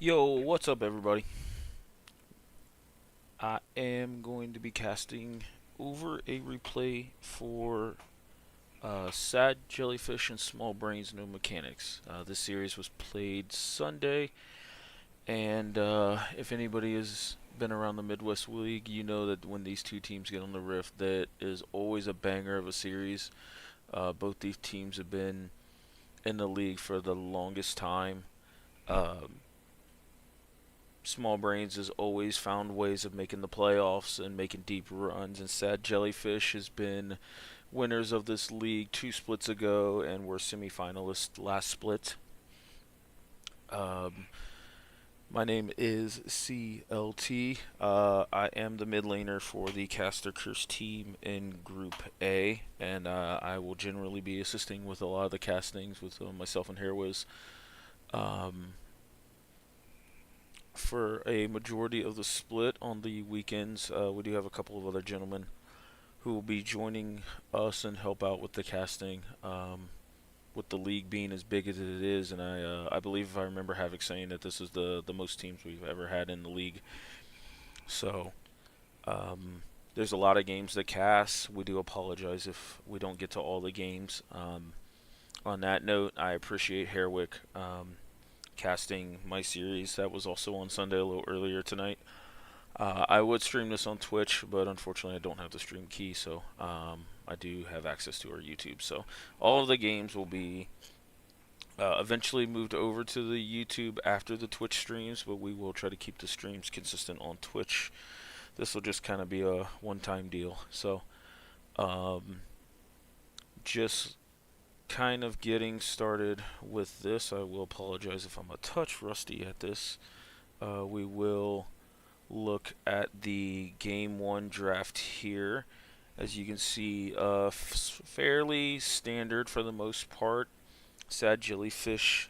Yo, what's up, everybody? I am going to be casting over a replay for Sad Jellyfish and Small Brains No Mechanics. This series was played Sunday, and if anybody has been around the Midwest League, you know that when these two teams get on the rift, that is always a banger of a series. Both these teams have been in the league for the longest time. Um, Small Brains has always found ways of making the playoffs and making deep runs, and Sad Jellyfish has been winners of this league 2 splits ago and were semifinalists last split. Um, my name is CLT. I am the mid laner for the Caster Curse team in Group A, and I will generally be assisting with a lot of the castings with myself and Hairwiz. Um, for a majority of the split on the weekends. We do have a couple of other gentlemen who will be joining us and help out with the casting. With the league being as big as it is, and I believe if I remember Havoc saying that this is the most teams we've ever had in the league. So um, there's a lot of games to cast. We do apologize if we don't get to all the games. On that note, I appreciate Hairwick casting my series that was also on Sunday a little earlier tonight. I would stream this on Twitch, but unfortunately I don't have the stream key, so I do have access to our YouTube. So all of the games will be eventually moved over to the YouTube after the Twitch streams, but we will try to keep the streams consistent on Twitch. This will just kind of be a one-time deal. So um, just kind of getting started with this. I will apologize if I'm a touch rusty at this. We will look at the game one draft here. As you can see, fairly standard for the most part. Sad Jellyfish,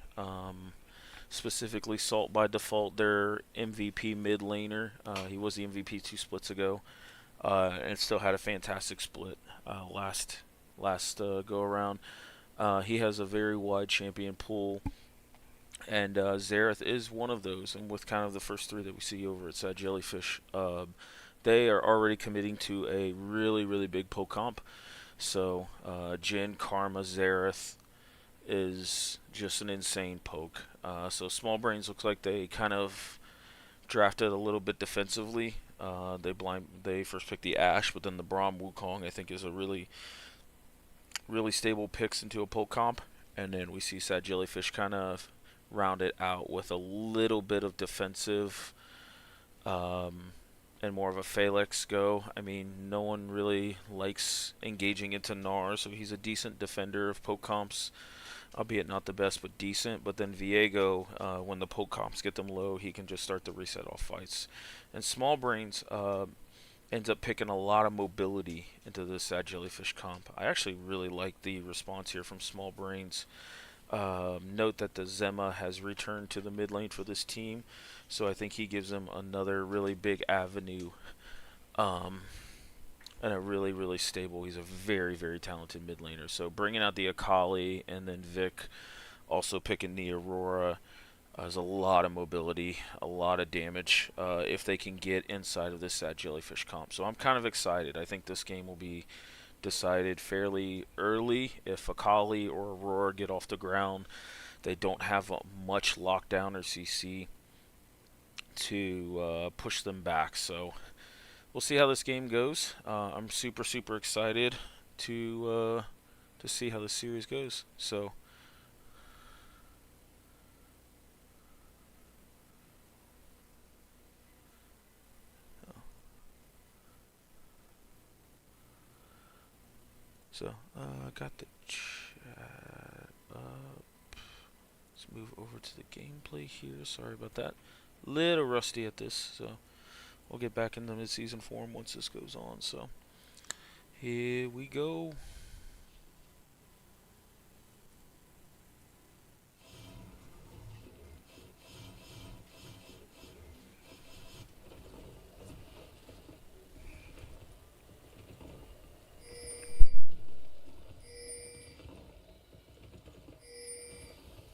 specifically Salt by default, their MVP mid laner. He was the MVP 2 splits ago, and still had a fantastic split last go around. He has a very wide champion pool, and Zareth is one of those. And with kind of the first three that we see over at Sad Jellyfish, they are already committing to a really, really big poke comp. So Jin, Karma, Zareth is just an insane poke. So Small Brains looks like they kind of drafted a little bit defensively. They first picked the Ash, but then the Braum Wukong I think is a really really stable picks into a poke comp. And then we see Sad Jellyfish kind of round it out with a little bit of defensive um, and more of a Phalanx go. I mean, no one really likes engaging into Gnar, so he's a decent defender of poke comps, albeit not the best, but decent. But then Viego, when the poke comps get them low, he can just start to reset off fights. And Small Brains ends up picking a lot of mobility into the Sad Jellyfish comp. I actually really like the response here from Small Brains. Note that the Zema has returned to the mid lane for this team, so I think he gives them another really big avenue, um, and a really, really stable. He's a very, very talented mid laner. So bringing out the Akali and then Vic, also picking the Aurora. There's a lot of mobility, a lot of damage if they can get inside of this Sad Jellyfish comp. So I'm kind of excited. I think this game will be decided fairly early. If Akali or Aurora get off the ground, they don't have much lockdown or CC to push them back. So we'll see how this game goes. I'm super super excited to see how the series goes. So. I got the chat up. Let's move over to the gameplay here. Sorry about that. Little rusty at this, so we'll get back in the mid-season form once this goes on. So here we go.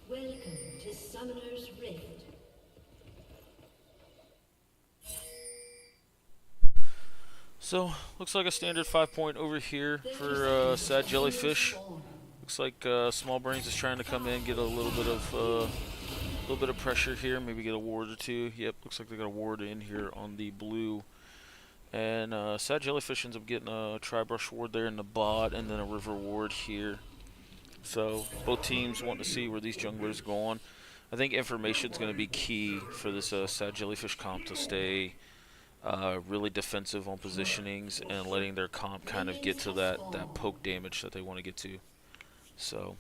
Welcome to Summoner's Rift. So, looks like a standard 5-point over here for Sad Jellyfish. Looks like Small Brains is trying to come in, get a little bit of pressure here, maybe get a ward or two. Yep, looks like they got a ward in here on the blue. And Sad Jellyfish ends up getting a Tri-Brush ward there in the bot, and then a River ward here. So both teams want to see where these junglers go on. I think information is going to be key for this Sad Jellyfish comp to stay really defensive on positionings and letting their comp kind of get to that poke damage that they want to get to. So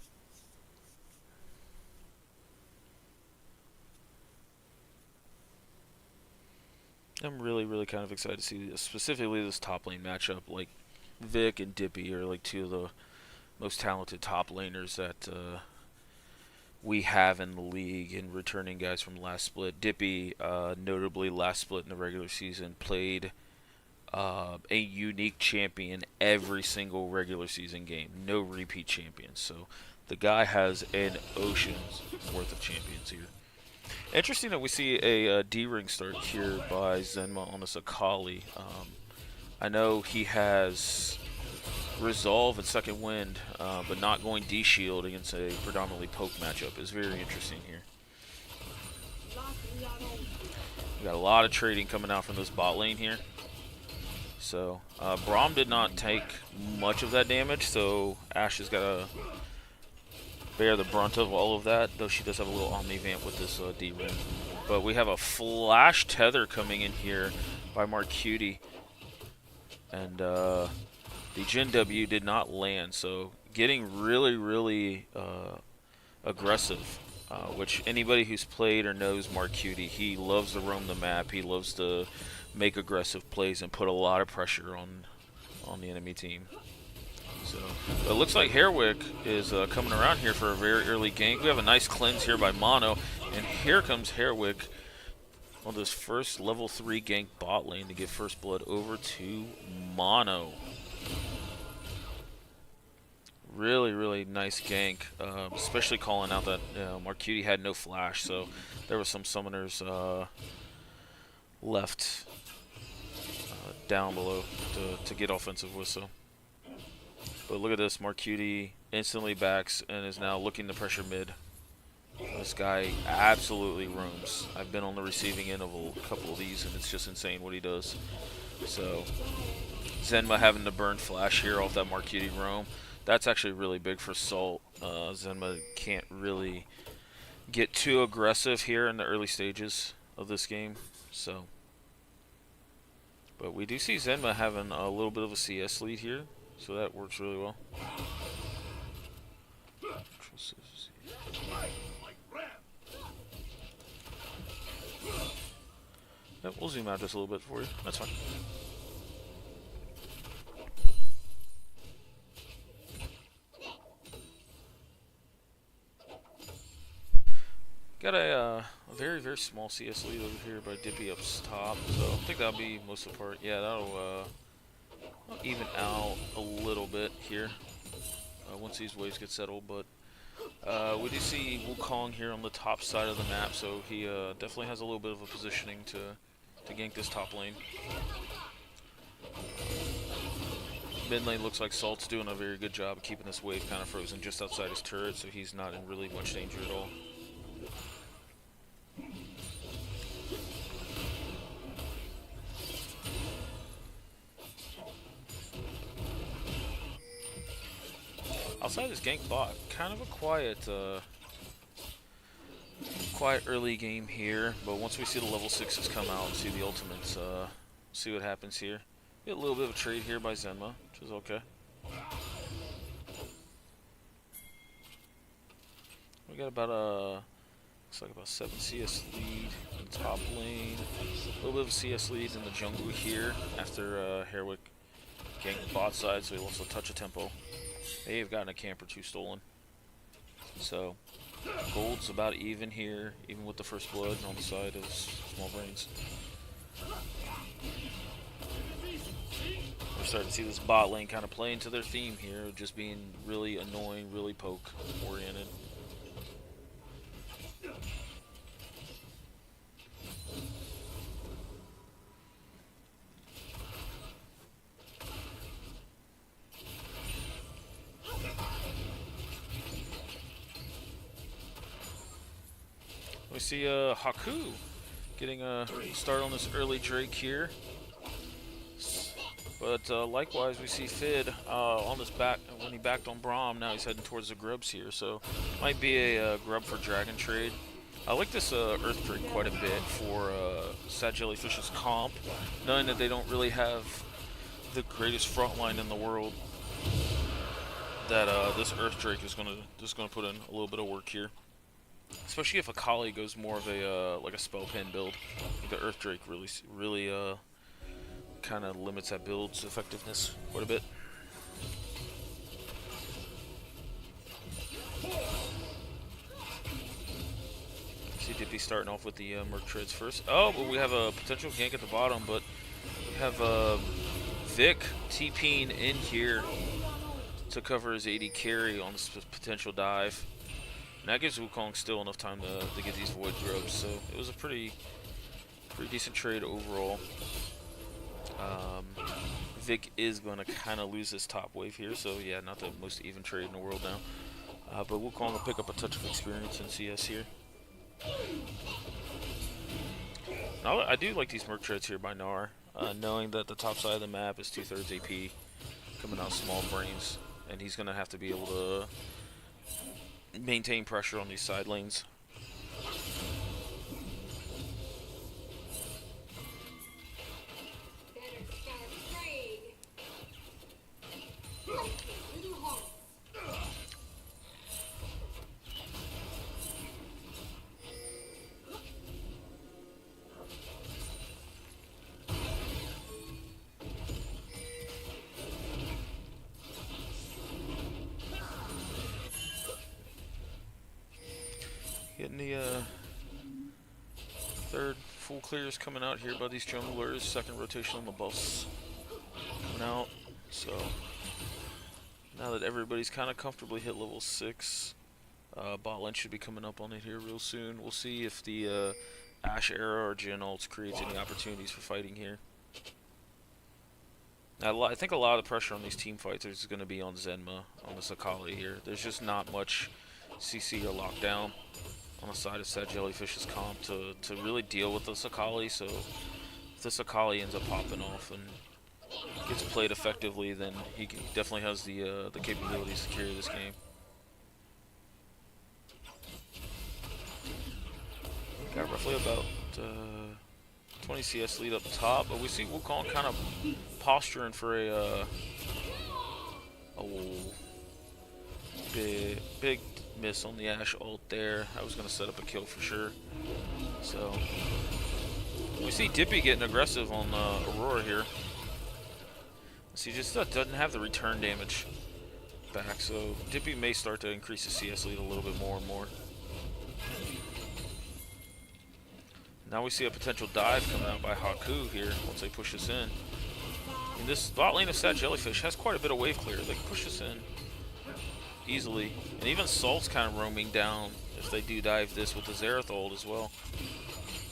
I'm really kind of excited to see specifically this top lane matchup. Like Vic and Dippy are like two of the most talented top laners that we have in the league, and returning guys from last split. Dippy, notably last split in the regular season, played a unique champion every single regular season game. No repeat champions. So the guy has an ocean's worth of champions here. Interesting that we see a D-ring start here by Zenma on this Akali. I know he has Resolve and Second Wind, but not going D-Shield against a predominantly poke matchup is very interesting here. We got a lot of trading coming out from this bot lane here. So, Braum did not take much of that damage, so Ashe has got to bear the brunt of all of that, though she does have a little Omni-Vamp with this D-Ring. But we have a flash tether coming in here by Marcutie. And the Gen W did not land, so getting really aggressive, which anybody who's played or knows Marcutie, he loves to roam the map, he loves to make aggressive plays and put a lot of pressure on the enemy team. So it looks like Hairwick is coming around here for a very early gank. We have a nice cleanse here by Mono, and here comes Hairwick on this first level 3 gank bot lane to get first blood over to Mono. Really nice gank, especially calling out that Marcutie had no flash, so there were some summoners left down below to get offensive with. So, but look at this, Marcutie instantly backs and is now looking to pressure mid. This guy absolutely roams. I've been on the receiving end of a couple of these, and it's just insane what he does. So Zenma having to burn flash here off that Marcutie roam. That's actually really big for Salt. Zenma can't really get too aggressive here in the early stages of this game. So, but we do see Zenma having a little bit of a CS lead here, so that works really well. Yep, we'll zoom out just a little bit for you. That's fine. Got a very small CS lead over here by Dippy up top, so I think that'll be most of the part. Yeah, that'll even out a little bit here once these waves get settled. But we do see Wukong here on the top side of the map, so he definitely has a little bit of a positioning to gank this top lane. Mid lane looks like Salt's doing a very good job of keeping this wave kind of frozen just outside his turret, so he's not in really much danger at all. Outside this gank bot, kind of a quiet early game here, but once we see the level 6s come out and see the ultimates, see what happens here. Get a little bit of a trade here by Zenma, which is okay. We got about looks like about 7 CS lead in the top lane. A little bit of a CS lead in the jungle here after Hairwick ganked the bot side, so he lost a touch of tempo. They've gotten a camp or 2 stolen. So gold's about even here, even with the first blood on the side of Small Brains. We're starting to see this bot lane kind of play into their theme here, just being really annoying, really poke oriented. we see Haku getting a start on this early Drake here. But likewise, we see Fid on this back when he backed on Braum. Now he's heading towards the grubs here, so might be a grub for Dragon trade. I like this Earth Drake quite a bit for Sad Jellyfish's comp, knowing that they don't really have the greatest front line in the world. That this Earth Drake is gonna put in a little bit of work here, especially if Akali goes more of a like a spell pen build. The Earth Drake really kind of limits that build's effectiveness quite a bit. See Dippy starting off with the Merc Treads first. Oh, but we have a potential gank at the bottom, but we have Vic TPing in here to cover his AD carry on this potential dive. And that gives Wukong still enough time to get these Void Grubs, so it was a pretty decent trade overall. Vic is going to kind of lose this top wave here, so yeah, not the most even trade in the world now. But Wukong will pick up a touch of experience in CS here. Now, I do like these Merc Treads here by Gnar, knowing that the top side of the map is 2/3 AP, coming out small brains, and he's going to have to be able to maintain pressure on these side lanes. Getting the third full clears coming out here by these junglers. Second rotation on the buffs coming out. So now that everybody's kind of comfortably hit level 6, bot lane should be coming up on it here real soon. We'll see if the Ashe era or Jhin ults creates any opportunities for fighting here. Now, I think a lot of the pressure on these team fights is going to be on Zenma, on this Akali here. There's just not much CC or lockdown on the side of Sad Jellyfish's comp to really deal with this Akali, so if this Akali ends up popping off and gets played effectively, then he definitely has the capabilities to carry this game. Got roughly about 20 CS lead up top, but we see Wukong kind of posturing for a big miss on the Ashe ult there. I was going to set up a kill for sure. So we see Dippy getting aggressive on Aurora here. So he just doesn't have the return damage back, so Dippy may start to increase the CS lead a little bit more and more. Now we see a potential dive coming out by Haku here once they push this in. And this bot lane of Sad Jellyfish has quite a bit of wave clear. They can push this in easily. And even Salt's kind of roaming down if they do dive this with the Xerath ult as well.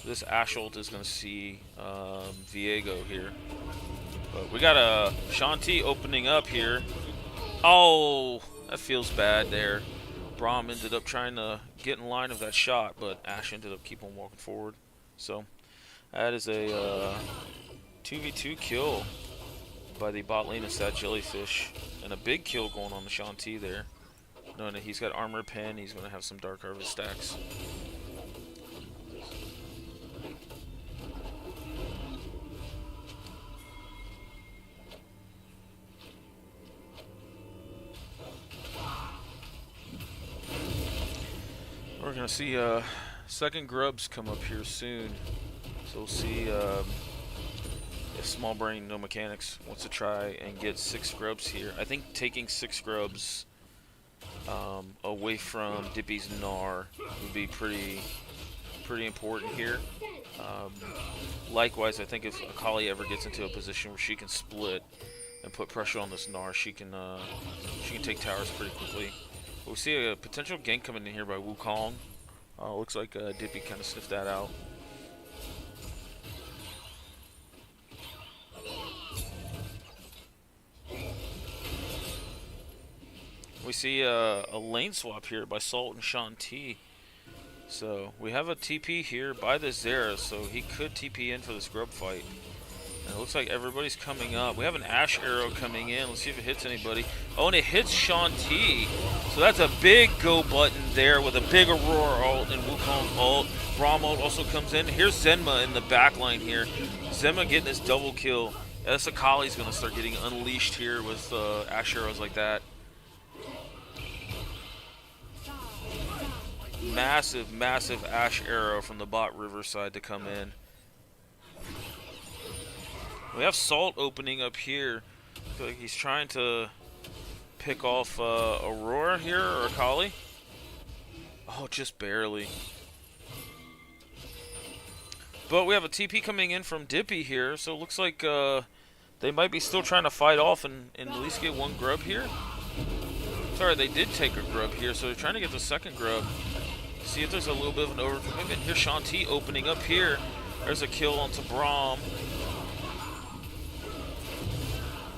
This Ashe ult is going to see Viego here. But we got a Shanti opening up here. Oh, that feels bad there. Braum ended up trying to get in line of that shot, but Ashe ended up keeping on walking forward. So that is a 2v2 kill by the bot lane of Sad Jellyfish. And a big kill going on the Shanti there. Knowing that he's got armor pen, he's going to have some Dark Harvest stacks. We're going to see second grubs come up here soon. So we'll see if Small Brain No Mechanics wants to try and get 6 grubs here. I think taking 6 grubs away from Dippy's Gnar would be pretty important here. Likewise, I think if Akali ever gets into a position where she can split and put pressure on this Gnar, she can take towers pretty quickly. But we see a potential gank coming in here by Wukong. Looks like Dippy kind of sniffed that out. We see a lane swap here by Salt and Shanti. So we have a TP here by the Zera, so he could TP in for this grub fight. And it looks like everybody's coming up. We have an Ash Arrow coming in. Let's see if it hits anybody. Oh, and it hits Shanti. So that's a big go button there with a big Aurora ult and Wukong ult. Braum ult also comes in. Here's Zenma in the back line here. Zenma getting his double kill. This Akali's going to start getting unleashed here with Ash Arrows like that. Massive, massive Ash Arrow from the bot Riverside to come in. We have Salt opening up here. I feel like he's trying to pick off Aurora here, or Akali. Oh, just barely. But we have a TP coming in from Dippy here, so it looks like they might be still trying to fight off and at least get one grub here. Sorry, they did take a grub here, so they're trying to get the second grub. See if there's a little bit of an overcommitment. Here's Shanti opening up here. There's a kill onto Braum.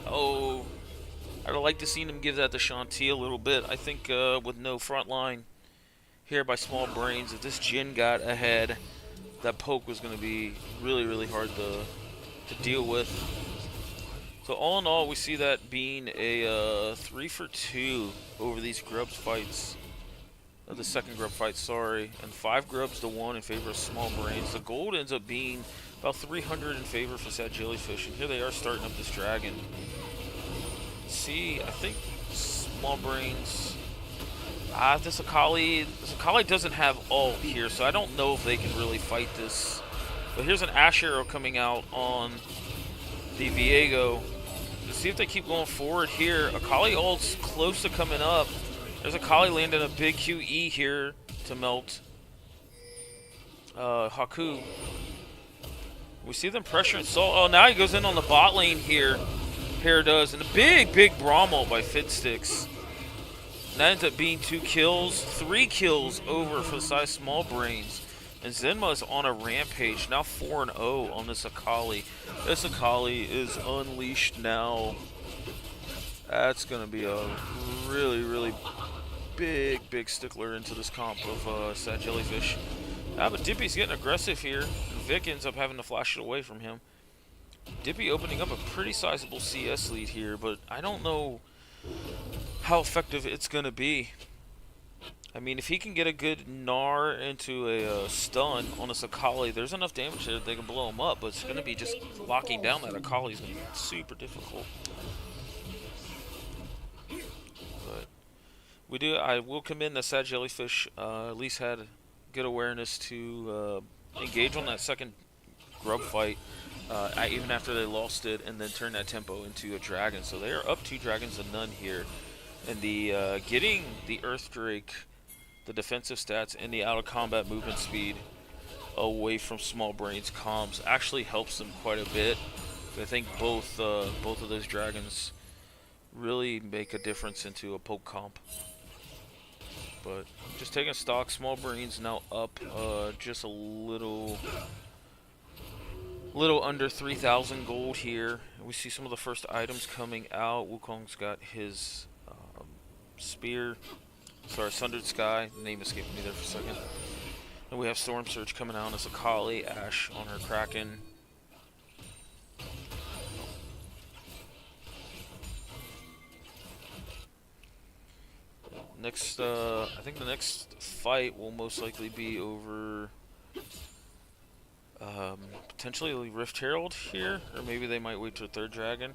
Oh, I'd like to see him give that to Shanti a little bit. I think with no front line here by Small Brains, if this Jhin got ahead, that poke was going to be really, really hard to deal with. So all in all, we see that being a 3 for 2 over these grubs fights. The second grub fight, sorry. And 5 grubs to 1 in favor of Small Brains. The gold ends up being about 300 in favor for Sad Jellyfish. And here they are starting up this dragon. See, I think Small Brains... this Akali doesn't have ult here, so I don't know if they can really fight this. But here's an Ash Arrow coming out on the Viego. Let's see if they keep going forward here. Akali ult's close to coming up. There's Akali landing a big QE here to melt Haku. We see them pressuring Salt. Oh, now he goes in on the bot lane here. Hair does. And a big, big Braum ult by Fitsticks. And that ends up being 2 kills. 3 kills over for the side of Small Brains. And Zenma is on a rampage. Now 4-0 on this Akali. This Akali is unleashed now. That's going to be a really, really big, big stickler into this comp of Sad Jellyfish. But Dippy's getting aggressive here. And Vic ends up having to flash it away from him. Dippy opening up a pretty sizable CS lead here, but I don't know how effective it's going to be. I mean, if he can get a good Gnar into a stun on this Akali, there's enough damage there that they can blow him up, but it's going to be just locking down that Akali is going to be super difficult. But I will commend the Sad Jellyfish, at least had good awareness to engage on that second grub fight, even after they lost it, and then turn that tempo into a dragon. So they are up 2 dragons to none here. And the getting the Earth Drake, the defensive stats, and the out of combat movement speed away from Small Brains comms actually helps them quite a bit. I think both of those dragons really make a difference into a poke comp. But just taking stock, Small Brains now up just a little under 3,000 gold here. We see some of the first items coming out. Wukong's got his spear. Sorry, Sundered Sky. The name escaped me there for a second. And we have Storm Surge coming out as Akali, Ashe on her Kraken. Next, I think the next fight will most likely be over potentially Rift Herald here, or maybe they might wait to a 3rd dragon.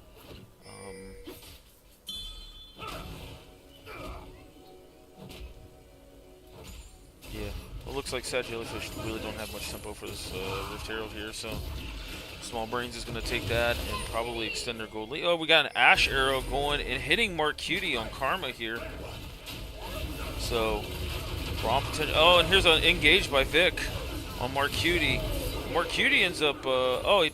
Yeah, it looks like Sad Jellyfish really don't have much tempo for this Rift Herald here, so Small Brains is going to take that and probably extend their gold lead. Oh, we got an Ash Arrow going and hitting Mark Cutie on Karma here. So, Braum potential. Oh, and here's an engage by Vic on Mark Cutie. Mark Cutie ends up. Oh, he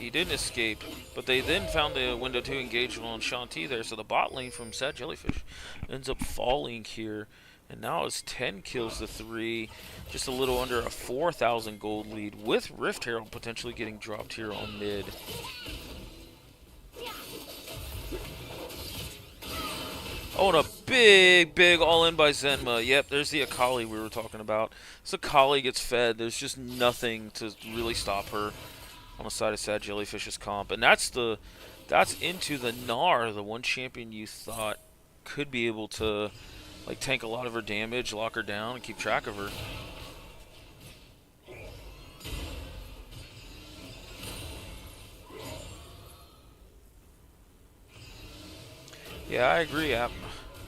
didn't escape, but they then found the window to engage on Shanti there. So the bot lane from Sad Jellyfish ends up falling here, and now it's 10 kills to 3, just a little under a 4,000 gold lead with Rift Herald potentially getting dropped here on mid. Oh, and a Big all in by Zenma. Yep, there's the Akali we were talking about. So Akali gets fed. There's just nothing to really stop her on the side of Sad Jellyfish's comp. And that's into the Gnar, the one champion you thought could be able to like tank a lot of her damage, lock her down, and keep track of her. Yeah, I agree,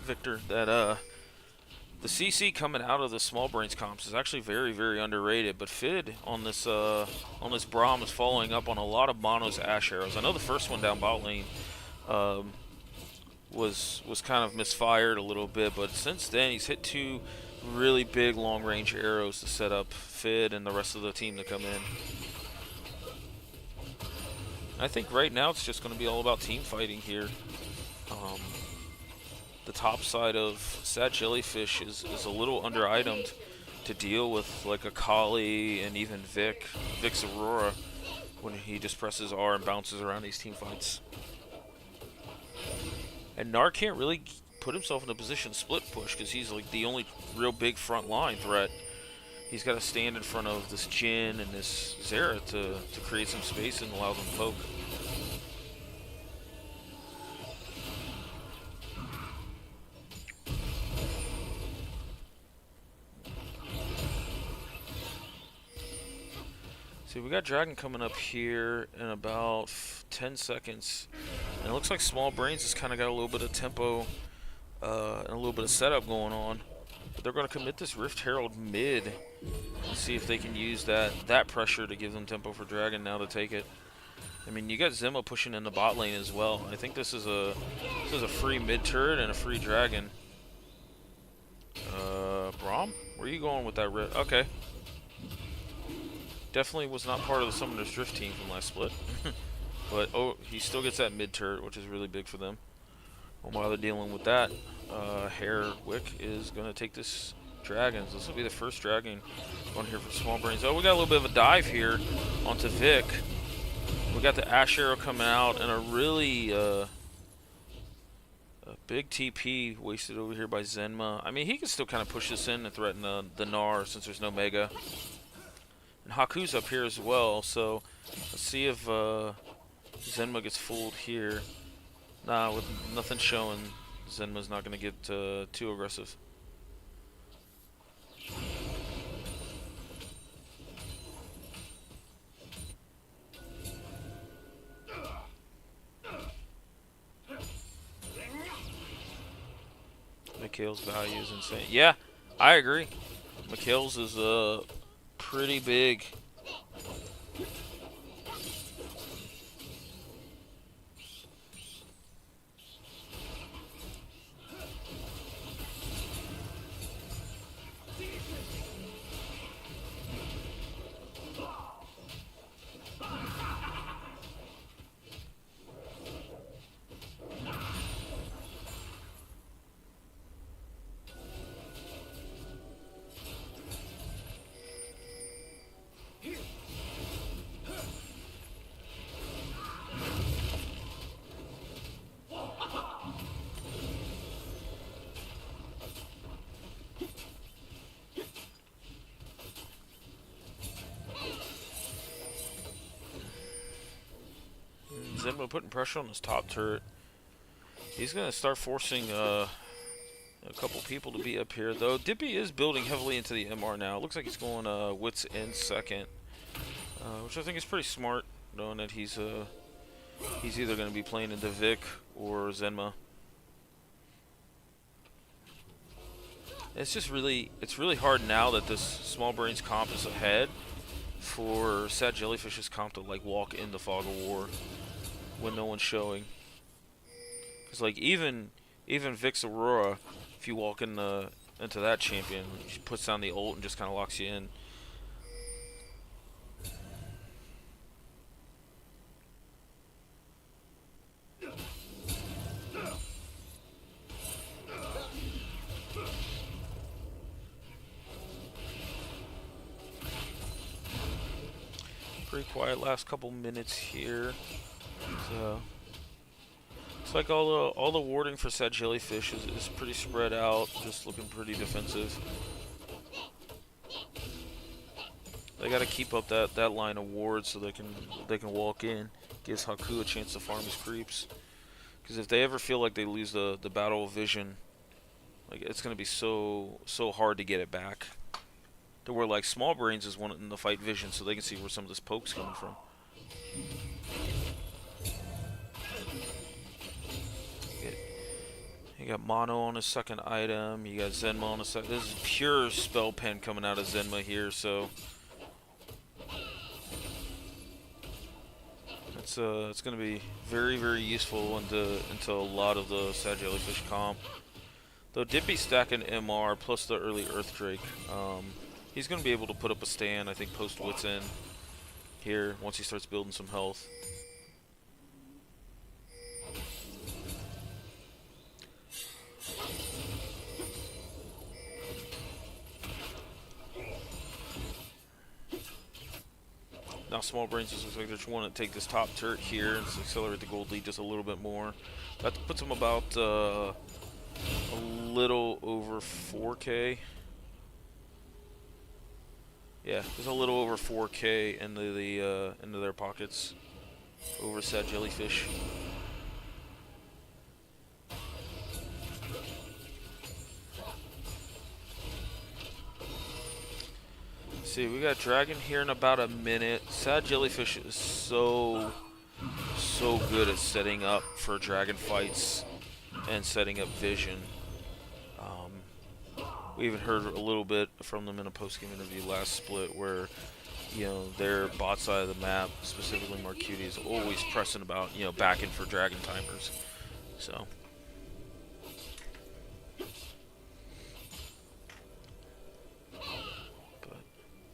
Victor, that the CC coming out of the small brains comps is actually very underrated. But Fid on this Braum is following up on a lot of Mono's Ash arrows. I know the first one down bot lane was kind of misfired a little bit, but since then he's hit 2 really big long range arrows to set up Fid and the rest of the team to come in. I think right now it's just going to be all about team fighting here. The top side of Sad Jellyfish is a little under-itemed to deal with, like Akali and even Vic's Aurora, when he just presses R and bounces around these team fights. And Gnar can't really put himself in a position to split push because he's like the only real big front line threat. He's got to stand in front of this Jhin and this Zera to create some space and allow them to poke. See, we got Dragon coming up here in about 10 seconds. And it looks like Small Brains has kind of got a little bit of tempo and a little bit of setup going on. But they're going to commit this Rift Herald mid and see if they can use that pressure to give them tempo for Dragon now to take it. I mean, you got Zenma pushing in the bot lane as well. I think this is a free mid turret and a free Dragon. Braum? Where are you going with that Rift? Okay. Definitely was not part of the Summoner's Drift team from last split. But, oh, he still gets that mid turret, which is really big for them. And while they're dealing with that, Hairwick is going to take this Dragon. So this will be the first Dragon going here for Small Brains. Oh, we got a little bit of a dive here onto Vic. We got the Ash Arrow coming out and a really a big TP wasted over here by Zenma. I mean, he can still kind of push this in and threaten the Gnar since there's no Mega. And Haku's up here as well, so let's see if Zenma gets fooled here. Nah, with nothing showing, Zenma's not going to get too aggressive. Mikhail's value is insane. Yeah, I agree. Mikhail's is pretty big. Zenma putting pressure on his top turret. He's going to start forcing a couple people to be up here, though. Dippy is building heavily into the MR now. It looks like he's going Wits in second, which I think is pretty smart, knowing that he's either going to be playing into Vic or Zenma. It's really hard now that this Small Brains comp is ahead for Sad Jellyfish's comp to like walk into Fog of War when no one's showing. Cause like even Vic's Aurora, if you walk into that champion, she puts down the ult and just kind of locks you in. Pretty quiet last couple minutes here. So It's like all the warding for Sad JellyFish is pretty spread out, just looking pretty defensive. They got to keep up that line of wards so they can walk in. Gives Haku a chance to farm his creeps. Because if they ever feel like they lose the battle of vision, like it's gonna be so hard to get it back. To where like Small Brains is wanting to fight vision so they can see where some of this poke's coming from. You got Mono on his second item. You got Zenma on his second. This is pure spell pen coming out of Zenma here, so it's going to be very useful into a lot of the Sad JellyFish comp. Though Dippy's stacking MR plus the early Earth Drake, he's going to be able to put up a stand. I think post Wits End here once he starts building some health. Now Small Brains just looks like they're wanting to take this top turret here and accelerate the gold lead just a little bit more. That puts them about a little over 4K. Yeah, there's a little over 4K into their pockets over Sad JellyFish. See, we got Dragon here in about a minute. Sad JellyFish is so good at setting up for Dragon fights and setting up vision. We even heard a little bit from them in a post-game interview last split where, you know, their bot side of the map, specifically Marcuti, is always pressing about, you know, backing for Dragon timers. So.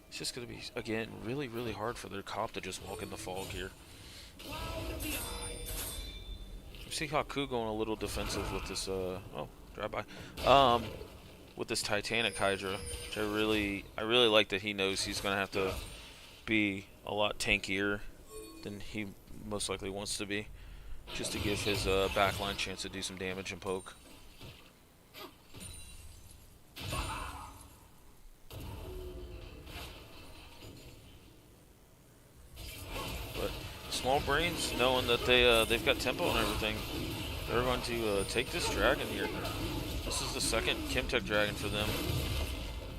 It's just going to be, again, really hard for their comp to just walk in the fog here. You see Haku going a little defensive with this, oh, drive-by. With this Titanic Hydra, which I really like that he knows he's going to have to be a lot tankier than he most likely wants to be, just to give his backline chance to do some damage and poke. But Small Brains, knowing that they've got tempo and everything, they're going to take this dragon here. This is the second Chemtech dragon for them.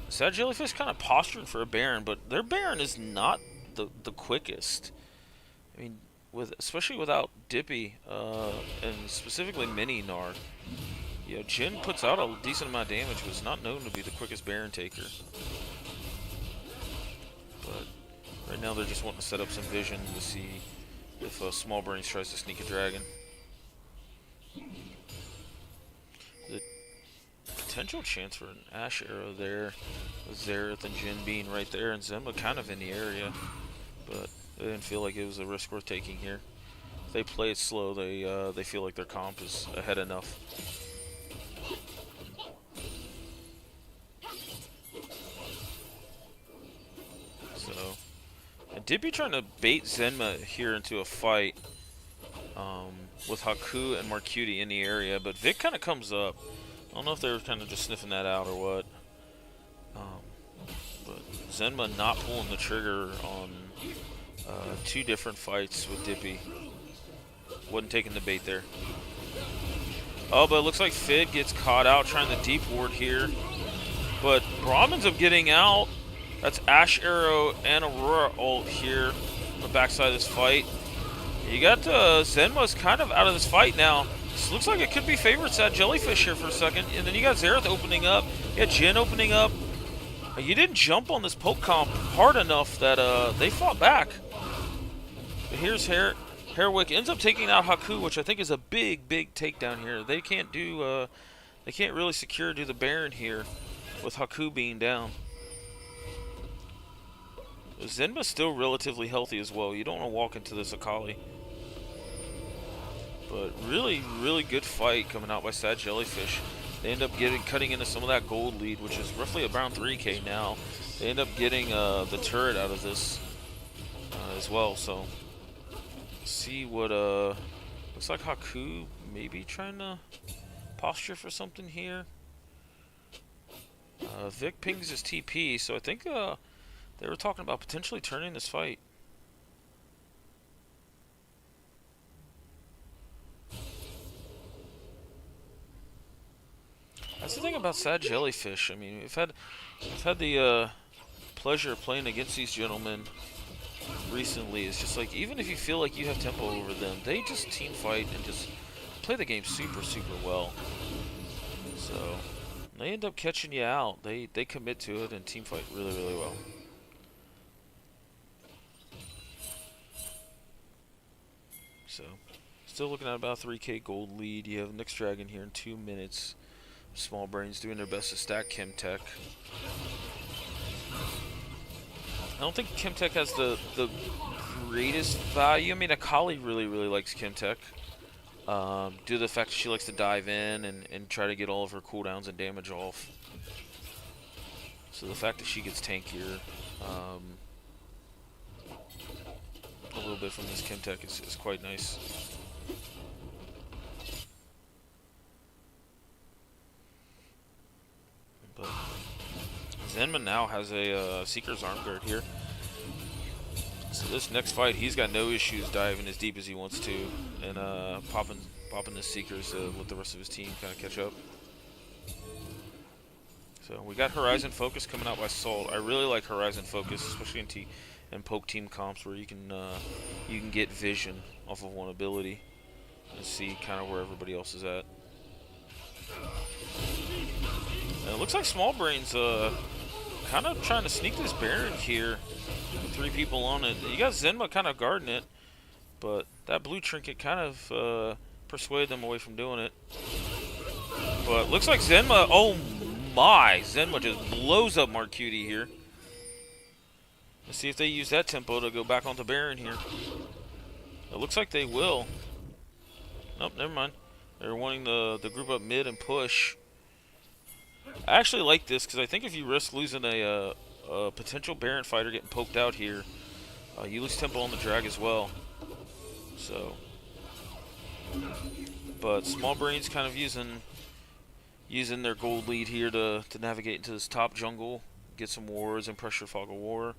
Sad JellyFish kind of posturing for a Baron, but their Baron is not the quickest. I mean, especially without Dippy and specifically Mini Gnar. You know, Jin puts out a decent amount of damage, but is not known to be the quickest Baron taker. But right now they're just wanting to set up some vision to see if Small Brains tries to sneak a dragon. The potential chance for an Ash Arrow there with Xerath and Jin being right there and Zenma kind of in the area, but they didn't feel like it was a risk worth taking here. If they play it slow, they feel like their comp is ahead enough. So, and Dippy trying to bait Zenma here into a fight with Haku and Marcuti in the area, but Vic kind of comes up. I don't know if they were kind of just sniffing that out or what. But Zenma not pulling the trigger on two different fights with Dippy. Wasn't taking the bait there. Oh, but it looks like Fid gets caught out trying the deep ward here. But Braum ends up getting out. That's Ash Arrow and Aurora ult here on the backside of this fight. You got Zenma's kind of out of this fight now. This looks like it could be favored Sad JellyFish here for a second. And then you got Xerath opening up. You got Jin opening up. You didn't jump on this poke comp hard enough that they fought back. But here's Hairwick ends up taking out Haku, which I think is a big takedown here. They can't do they can't really do the Baron here with Haku being down. Zenma's still relatively healthy as well. You don't want to walk into this Akali. But really good fight coming out by Sad JellyFish. They end up cutting into some of that gold lead, which is roughly around 3K now. They end up getting the turret out of this as well. So see what Looks like Haku maybe trying to posture for something here. Vic pings his TP, so I think they were talking about potentially turning this fight. That's the thing about sad jellyfish. I mean, I've had the pleasure of playing against these gentlemen recently. It's just like, even if you feel like you have tempo over them, they just team fight and just play the game super well. So they end up catching you out. They commit to it and team fight really well. So still looking at about 3K gold lead. You have Nyx Dragon here in 2 minutes. Small Brains doing their best to stack Chemtech. I don't think Chemtech has the greatest value. I mean, Akali really likes Chemtech. Due to the fact that she likes to dive in and try to get all of her cooldowns and damage off. So the fact that she gets tankier a little bit from this Chemtech is quite nice. But Zenma now has a Seeker's Arm Guard here. So this next fight, he's got no issues diving as deep as he wants to and popping the Seekers to let the rest of his team kind of catch up. So we got Horizon Focus coming out by Salt. I really like Horizon Focus, especially in poke team comps where you can get vision off of one ability and see kind of where everybody else is at. And it looks like Small Brains kind of trying to sneak this Baron here with 3 people on it. You got Zenma kind of guarding it, but that blue trinket kind of persuaded them away from doing it. But looks like Zenma, oh my, Zenma just blows up Marcutie here. Let's see if they use that tempo to go back onto Baron here. It looks like they will. Nope, never mind. They're wanting the group up mid and push. I actually like this because I think if you risk losing a potential Baron fighter getting poked out here, you lose tempo on the drag as well. So, but Small Brains kind of using their gold lead here to navigate into this top jungle, get some wards and pressure Fog of War.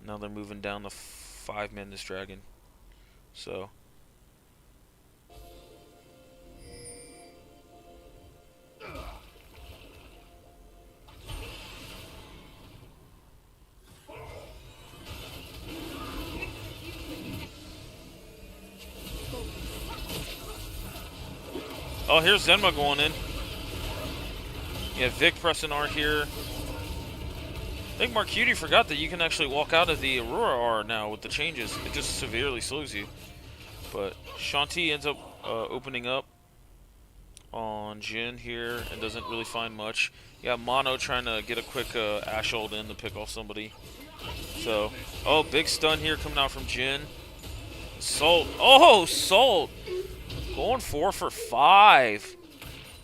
Now they're moving down the 5-man this dragon. So. Oh, here's Zenma going in. You have Vic pressing R here. I think Marcutie forgot that you can actually walk out of the Aurora R now with the changes. It just severely slows you. But Shanti ends up opening up on Jhin here and doesn't really find much. You got Mono trying to get a quick Ash ult in to pick off somebody. So, oh, big stun here coming out from Jhin. Salt. Oh, Salt! Going 4 for 5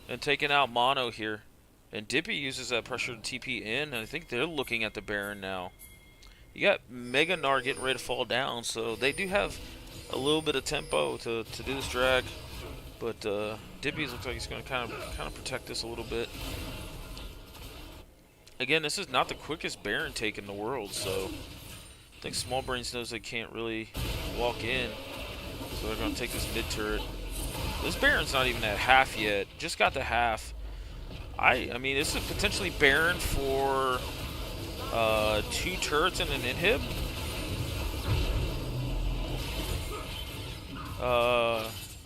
and taking out Mono here. And Dippy uses that pressure to TP in, and I think they're looking at the Baron now. You got Mega Gnar getting ready to fall down, so they do have a little bit of tempo to do this drag. But Dippy looks like he's going to kind of protect this a little bit. Again, this is not the quickest Baron take in the world, so I think Small Brains knows they can't really walk in. So they're going to take this mid turret. This Baron's not even at half yet. Just got to half. I mean, this is potentially Baron for 2 turrets and an inhib.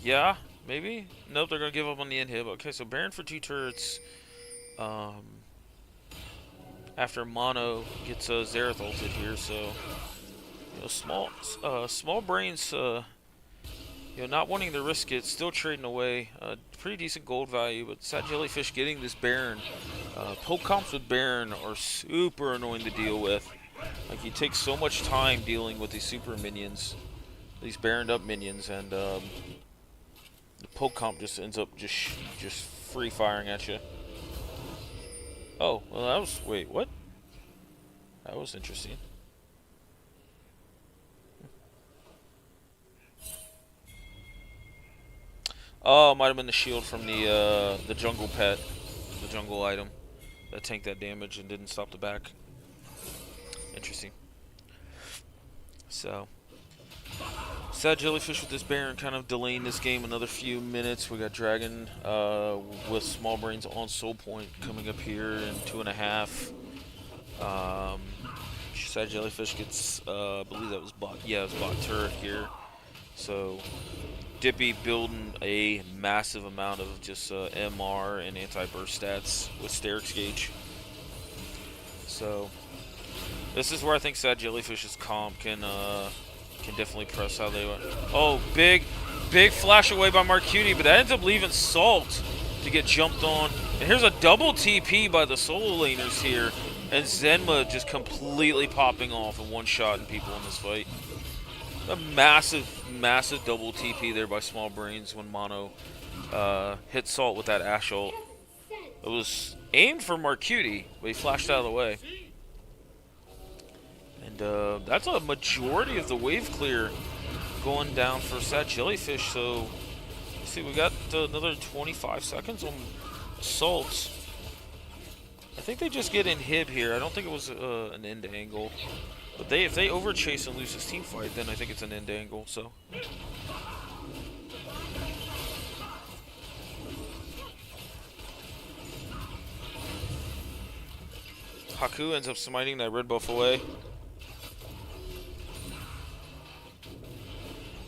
Yeah, maybe. Nope, they're gonna give up on the inhib. Okay, so Baron for 2 turrets. After Mono gets Xerath ulted here, so you know, small Brains. You know, not wanting to risk it, still trading away. Pretty decent gold value, but Sad Jellyfish getting this Baron. Poke comps with Baron are super annoying to deal with. Like, you take so much time dealing with these super minions, these Baroned up minions, and the poke comp just ends up just free firing at you. Oh, well that was, wait, what? That was interesting. Oh, it might have been the shield from the jungle pet, the jungle item that tanked that damage and didn't stop the back. Interesting. So, sad Jellyfish with this Baron kind of delaying this game another few minutes. We got Dragon with Small Brains on Soul Point coming up here in 2.5. Sad Jellyfish gets, I believe that was bot. Yeah, it was bot turret here. So, Dippy building a massive amount of just MR and anti-burst stats with Sterix Gauge. So, this is where I think Sad Jellyfish's comp can definitely press how they want. Oh, big flash away by Marcuti, but that ends up leaving Salt to get jumped on. And here's a double TP by the solo laners here. And Zenma just completely popping off and one-shotting people in this fight. A massive double TP there by Small Brains when Mono hit Salt with that Ash ult. It was aimed for Marcuti, but he flashed out of the way. And that's a majority of the wave clear going down for Sad Jellyfish. So, let's see, we got another 25 seconds on Salt. I think they just get inhib here. I don't think it was an end angle. But if they overchase and lose this team fight, then I think it's an end angle. So. Haku ends up smiting that red buff away.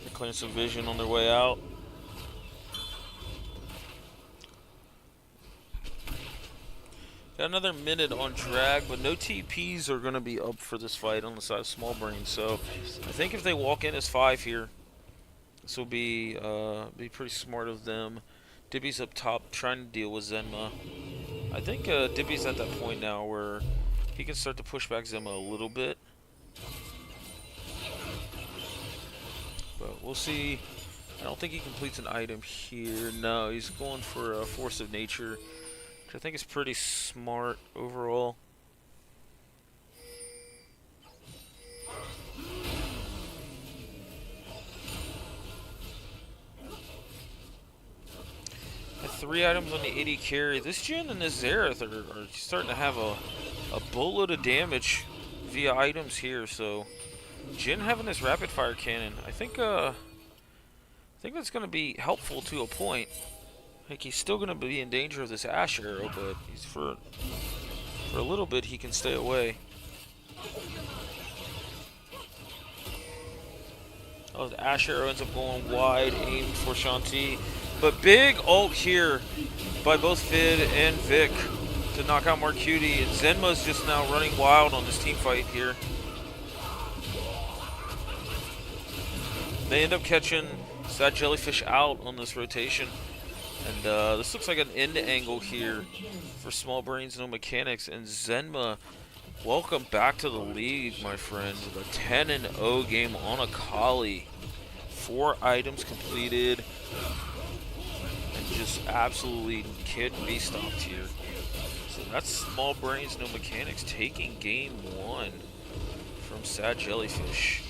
They're clearing some vision on their way out. Got another minute on Drag, but no TPs are going to be up for this fight on the side of Small Brain. So I think if they walk in as 5 here, this will be pretty smart of them. Dibby's up top trying to deal with Zenma. I think Dibby's at that point now where he can start to push back Zenma a little bit. But we'll see. I don't think he completes an item here. No, he's going for a Force of Nature, which I think is pretty smart overall. At 3 items on the 80 carry. This Jhin and this Xerath are starting to have a boatload of damage via items here. So Jhin having this rapid fire cannon, I think that's going to be helpful to a point. Like, he's still going to be in danger of this Ash arrow, but he's for a little bit he can stay away. Oh, the Ash arrow ends up going wide, aimed for Shanti. But big ult here by both Fid and Vic to knock out Marcuti. And Zenma's just now running wild on this team fight here. They end up catching Sad Jellyfish out on this rotation. And this looks like an end angle here for Small Brains, No Mechanics. And Zenma, welcome back to the league, my friend. The 10-0 game on Akali. 4 items completed. And just absolutely can't be stopped here. So that's Small Brains, No Mechanics taking game 1 from Sad Jellyfish.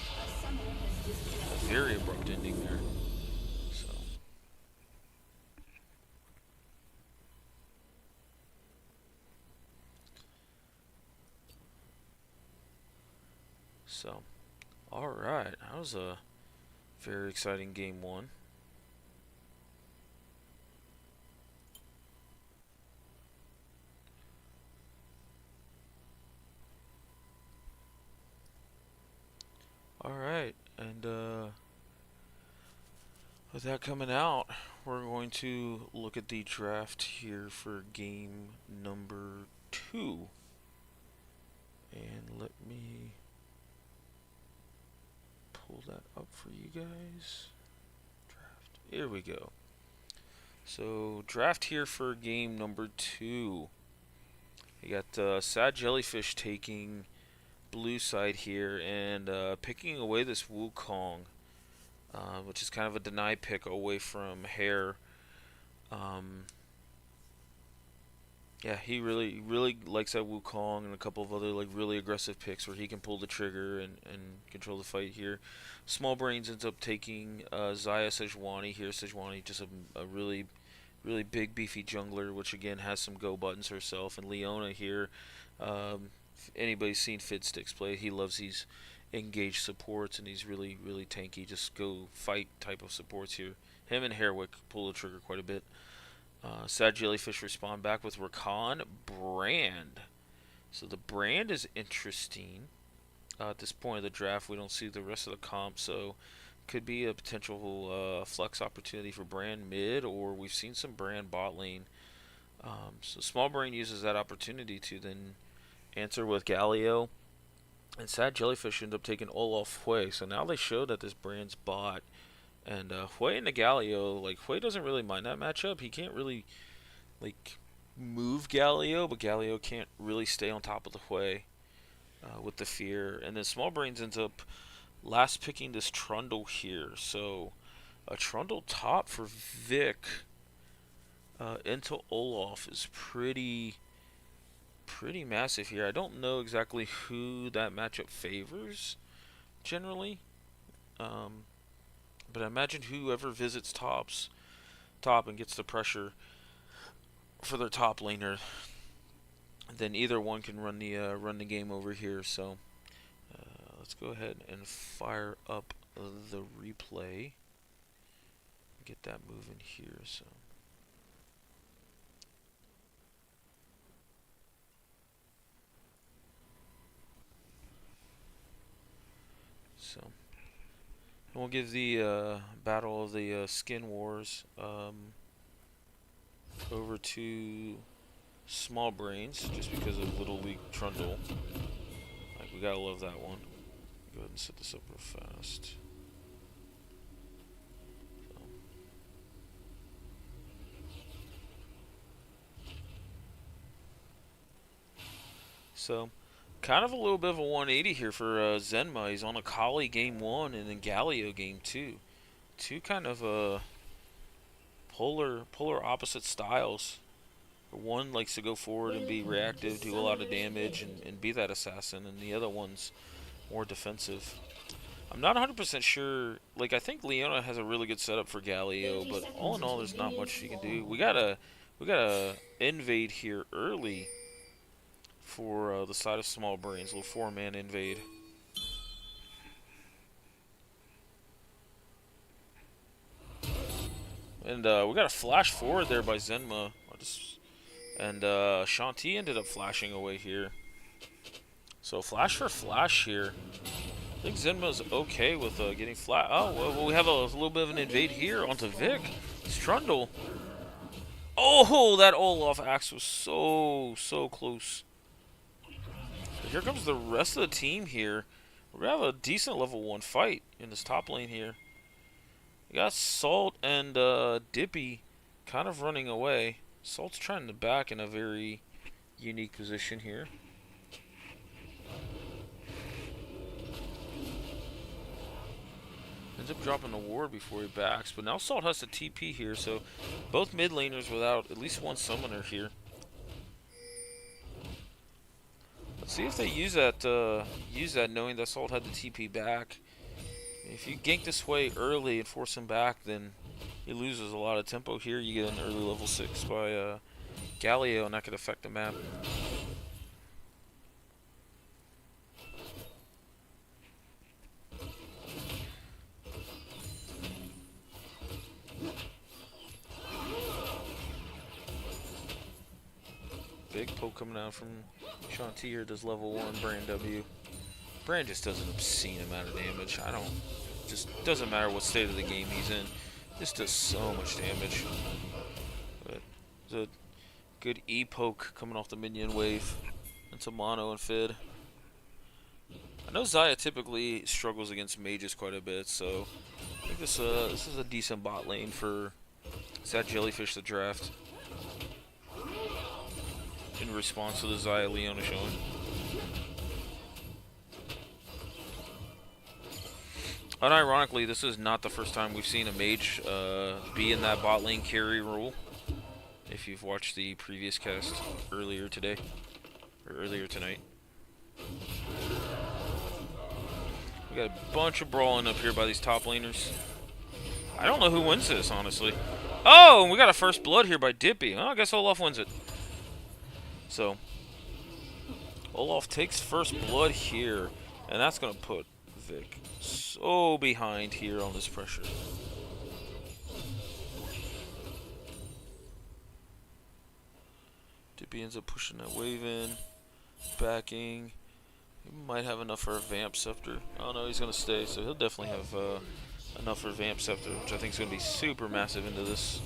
A very abrupt ending there. So, alright, that was a very exciting game 1. Alright, and with that coming out, we're going to look at the draft here for game number 2. And let me pull that up for you guys. Draft. Here we go. So, draft here for game number 2. You got Sad Jellyfish taking blue side here and picking away this Wukong, which is kind of a deny pick away from Hair. Yeah, he really likes that Wukong and a couple of other like really aggressive picks where he can pull the trigger and control the fight here. Small Brains ends up taking Zaya Sejuani here. Sejuani just a really big beefy jungler, which again has some go buttons herself. And Leona here, if anybody's seen Fidsticks play, he loves these engaged supports and these really tanky, just go fight type of supports here. Him and Hairwick pull the trigger quite a bit. Sad Jellyfish respond back with Rakan Brand. So the Brand is interesting. At this point of the draft, we don't see the rest of the comp, so could be a potential flex opportunity for Brand mid, or we've seen some Brand bot lane. So Small Brain uses that opportunity to then answer with Galio, and Sad Jellyfish end up taking Olaf Hui. So now they show that this Brand's bot. And Hui and the Galio, like Hui doesn't really mind that matchup. He can't really like move Galio, but Galio can't really stay on top of the Hui with the fear. And then Small Brains ends up last picking this Trundle here. So a Trundle top for Vic into Olaf is pretty massive here. I don't know exactly who that matchup favors generally. But I imagine whoever visits top and gets the pressure for their top laner, then either one can run the game over here. So let's go ahead and fire up the replay. Get that moving here. So and we'll give the Battle of the Skin Wars over to Small Brains, just because of Little League Trundle. Like, we gotta love that one. Go ahead and set this up real fast. So kind of a little bit of a 180 here for Zenma. He's on Akali game 1 and then Galio game 2. Two kind of polar opposite styles. One likes to go forward and be reactive, do a lot of damage, and be that assassin, and the other one's more defensive. I'm not 100% sure. Like, I think Leona has a really good setup for Galio, but all in all, there's not much she can do. We gotta invade here early for the side of Small Brains. A little 4-man invade. And we got a flash forward there by Zenma. And Shanti ended up flashing away here. So flash for flash here. I think Zenma's okay with getting flat. Oh, well, we have a little bit of an invade here onto Vic. Trundle. Oh, that Olaf axe was so close. But here comes the rest of the team here. We're going to have a decent level 1 fight in this top lane here. We got Salt and Dippy kind of running away. Salt's trying to back in a very unique position here. Ends up dropping the ward before he backs, but now Salt has to TP here, so both mid laners without at least one summoner here. Let's see if they use that knowing that Salt had the TP back. If you gank this way early and force him back, then he loses a lot of tempo here. You get an early level 6 by Galio, and that could affect the map. Big poke coming out from Shanti here, does level 1 Brand W. Brand just does an obscene amount of damage. Just doesn't matter what state of the game he's in. Just does so much damage. But it's a good E-poke coming off the minion wave into Mono and Fid. I know Zaya typically struggles against mages quite a bit, so I think this is a decent bot lane for Sad Jellyfish to draft in response to the Zaya Leona showing. Unironically, this is not the first time we've seen a mage be in that bot lane carry role if you've watched the previous cast earlier today, or earlier tonight. We got a bunch of brawling up here by these top laners. I don't know who wins this, honestly. Oh, and we got a first blood here by Dippy. Well, I guess Olaf wins it. So, Olaf takes first blood here, and that's going to put Vic so behind here on this pressure. Dippy ends up pushing that wave in, backing. He might have enough for a Vamp Scepter. Oh no, he's going to stay, so he'll definitely have enough for Vamp Scepter, which I think is going to be super massive into this.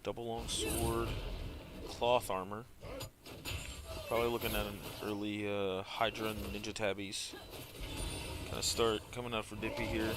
Double long sword, cloth armor. Probably looking at an early Hydra and Ninja Tabbies. Kind of start coming out for Dippy here.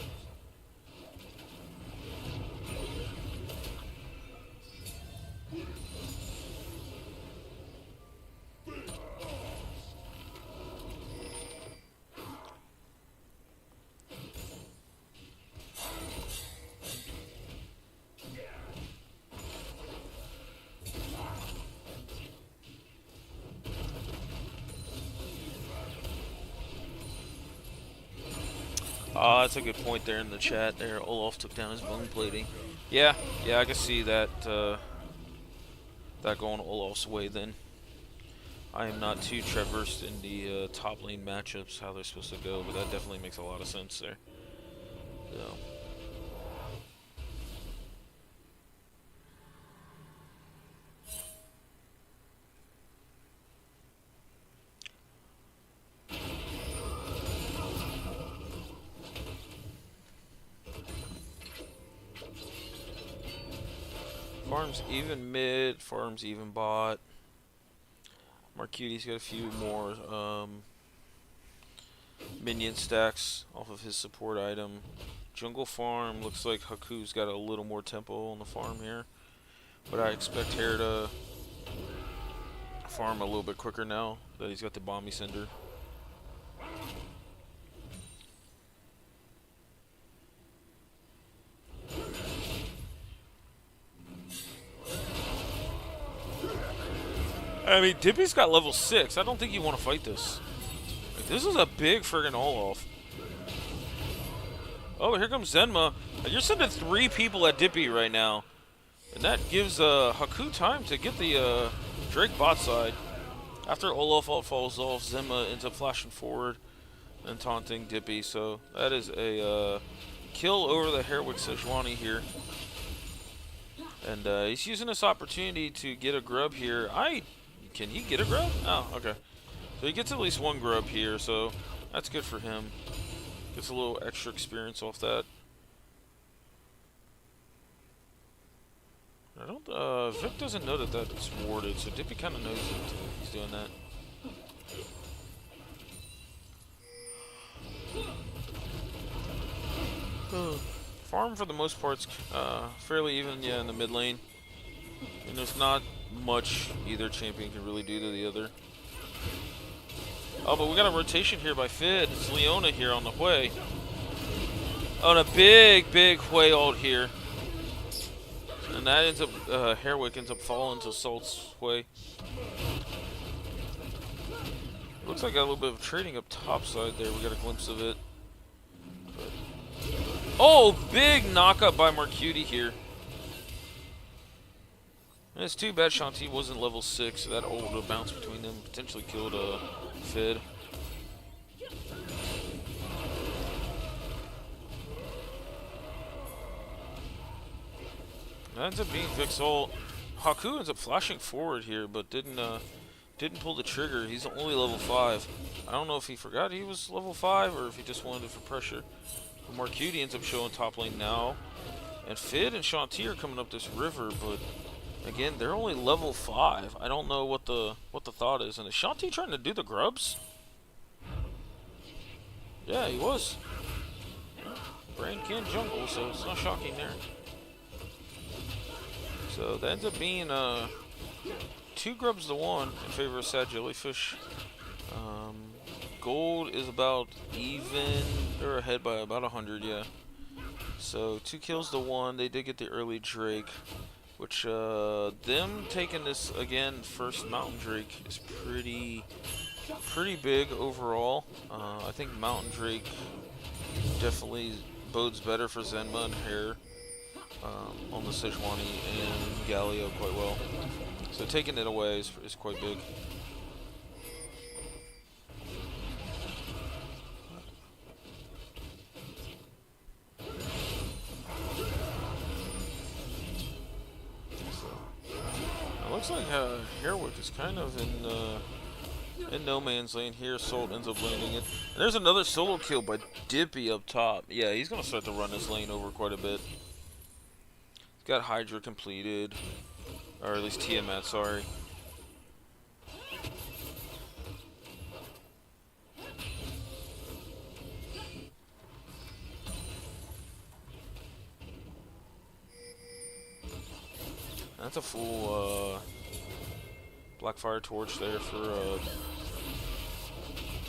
That's a good point there in the chat. There, Olaf took down his bone plating. Yeah, I can see that that going Olaf's way. Then I am not too traversed in the top lane matchups, how they're supposed to go, but that definitely makes a lot of sense there. So. Farms even mid, farms even bot. Marcuti's got a few more minion stacks off of his support item. Jungle farm, looks like Haku's got a little more tempo on the farm here. But I expect Hare to farm a little bit quicker now that he's got the Bomby Cinder. I mean, Dippy's got level 6. I don't think you want to fight this. Like, this is a big friggin' Olaf. Oh, here comes Zenma. You're sending 3 people at Dippy right now. And that gives Haku time to get the Drake bot side. After Olaf ult falls off, Zenma ends up flashing forward and taunting Dippy. So that is a kill over the Herwick Sejuani here. And he's using this opportunity to get a grub here. Can he get a grub? Oh, okay. So he gets at least 1 grub here, so that's good for him. Gets a little extra experience off that. I don't, Vic doesn't know that that's warded, so Dippy kind of knows that he's doing that. Farm for the most part's fairly even, yeah, in the mid lane. And there's not much either champion can really do to the other. Oh, but we got a rotation here by Fid. It's Leona here on the Hui. On a big Hui ult here. And that ends up, Herwick ends up falling to Salt's Hui. Looks like got a little bit of trading up top side there. We got a glimpse of it. But... oh, big knockup by Marcuti here. And it's too bad Shanti wasn't level 6, so that ult would have bounced between them, potentially killed Fid. That ends up being Vic's ult. Haku ends up flashing forward here, but didn't pull the trigger. He's only level 5. I don't know if he forgot he was level 5 or if he just wanted it for pressure. But Marcuti ends up showing top lane now. And Fid and Shanti are coming up this river, but again, they're only level 5. I don't know what the thought is. And is Shanti trying to do the grubs? Yeah, he was. Brain can jungle, so it's not shocking there. So that ends up being 2 grubs to 1 in favor of Sad Jellyfish. Gold is about even. They're ahead by about 100, yeah. So 2 kills to 1. They did get the early Drake, which them taking this again first Mountain Drake is pretty big overall. I think Mountain Drake definitely bodes better for Zenma and Hare on the Sejuani and Galio quite well. So taking it away is quite big. It looks like Harewick is kind of in no man's land here. Salt ends up landing it. And there's another solo kill by Dippy up top. Yeah, he's going to start to run his lane over quite a bit. He's got Hydra completed. Or at least Tiamat, sorry. That's a full Blackfire Torch there for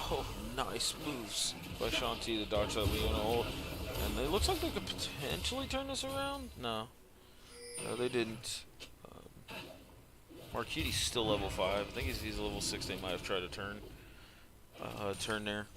oh, nice moves by Shanti to dodge that Leona ult. And it looks like they could potentially turn this around. No, they didn't. Marquitti's still level 5. I think he's level 6. They might have tried to turn there.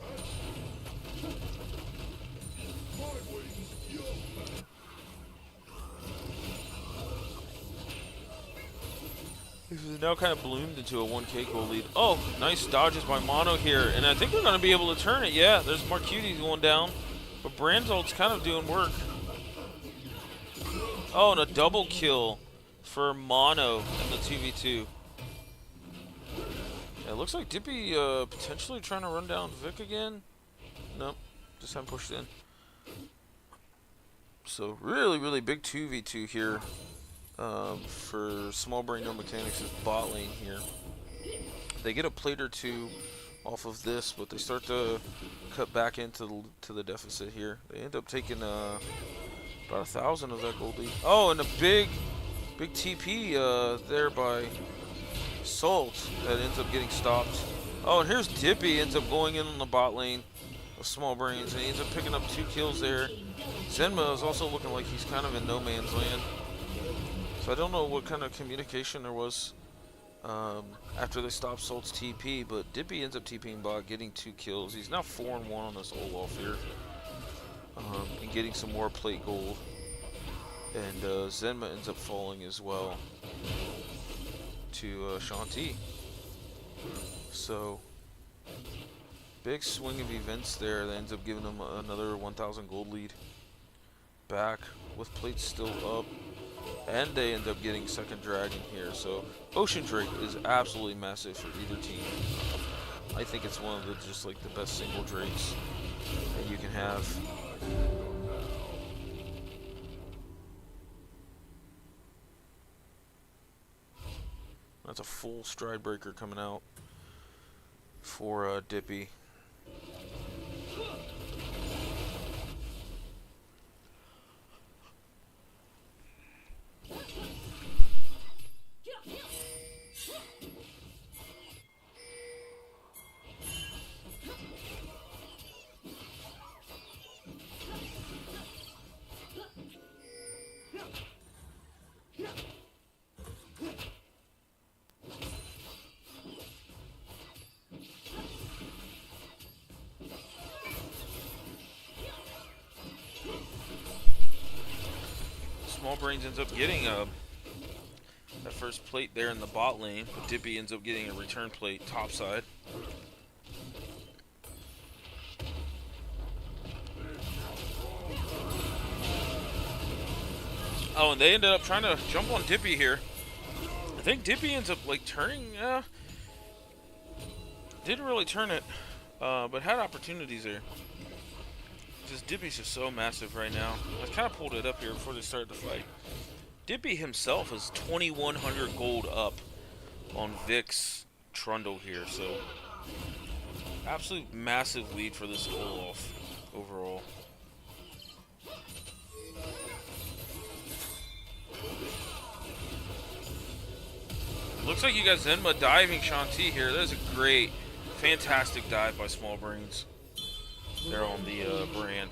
This is now kind of bloomed into a 1k goal lead. Oh, nice dodges by Mono here. And I think they're going to be able to turn it. Yeah, there's Marquitti's going down. But Brand's kind of doing work. Oh, and a double kill for Mono in the 2v2. Yeah, it looks like Dippy potentially trying to run down Vic again. Nope, just haven't pushed in. So really big 2v2 here. For Small Brain No Mechanics' bot lane here. They get a plate or 2 off of this, but they start to cut back into the deficit here. They end up taking about 1,000 of that gold lead. Oh, and a big TP there by Salt that ends up getting stopped. Oh, and here's Dippy ends up going in on the bot lane of Small Brains, and he ends up picking up 2 kills there. Zenma is also looking like he's kind of in no man's land. So I don't know what kind of communication there was after they stopped Salt's TP, but Dippy ends up TPing bot, getting 2 kills. He's now 4-1 on this Olaf here, and getting some more plate gold. And Zenma ends up falling as well to Shanti. So big swing of events there that ends up giving them another 1,000 gold lead back with plates still up. And they end up getting second dragon here. So Ocean Drake is absolutely massive for either team. I think it's one of the the best single drakes that you can have. That's a full stride breaker coming out for Dippy. Small Brains ends up getting that first plate there in the bot lane, but Dippy ends up getting a return plate topside. Oh, and they ended up trying to jump on Dippy here. I think Dippy ends up turning. Didn't really turn it, but had opportunities there. Just Dippy's just so massive right now. I kind of pulled it up here before they started the fight. Dippy himself is 2,100 gold up on Vic's Trundle here, so Absolute massive lead for this Olaf overall. Looks like you got Zenma diving Shanti here. That is a great, fantastic dive by Small Brains. They're on the brand.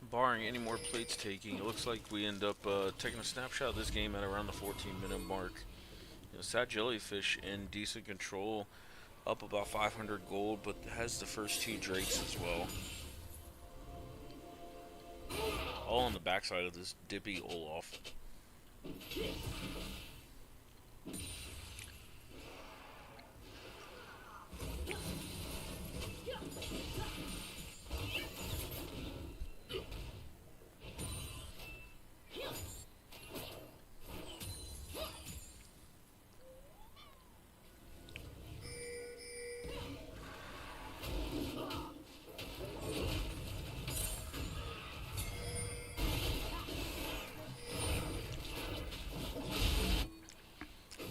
Barring any more plates taking, it looks like we end up taking a snapshot of this game at around the 14-minute mark. You know, Sad Jellyfish in decent control, up about 500 gold, but has the first 2 drakes as well. All on the backside of this dippy Olaf.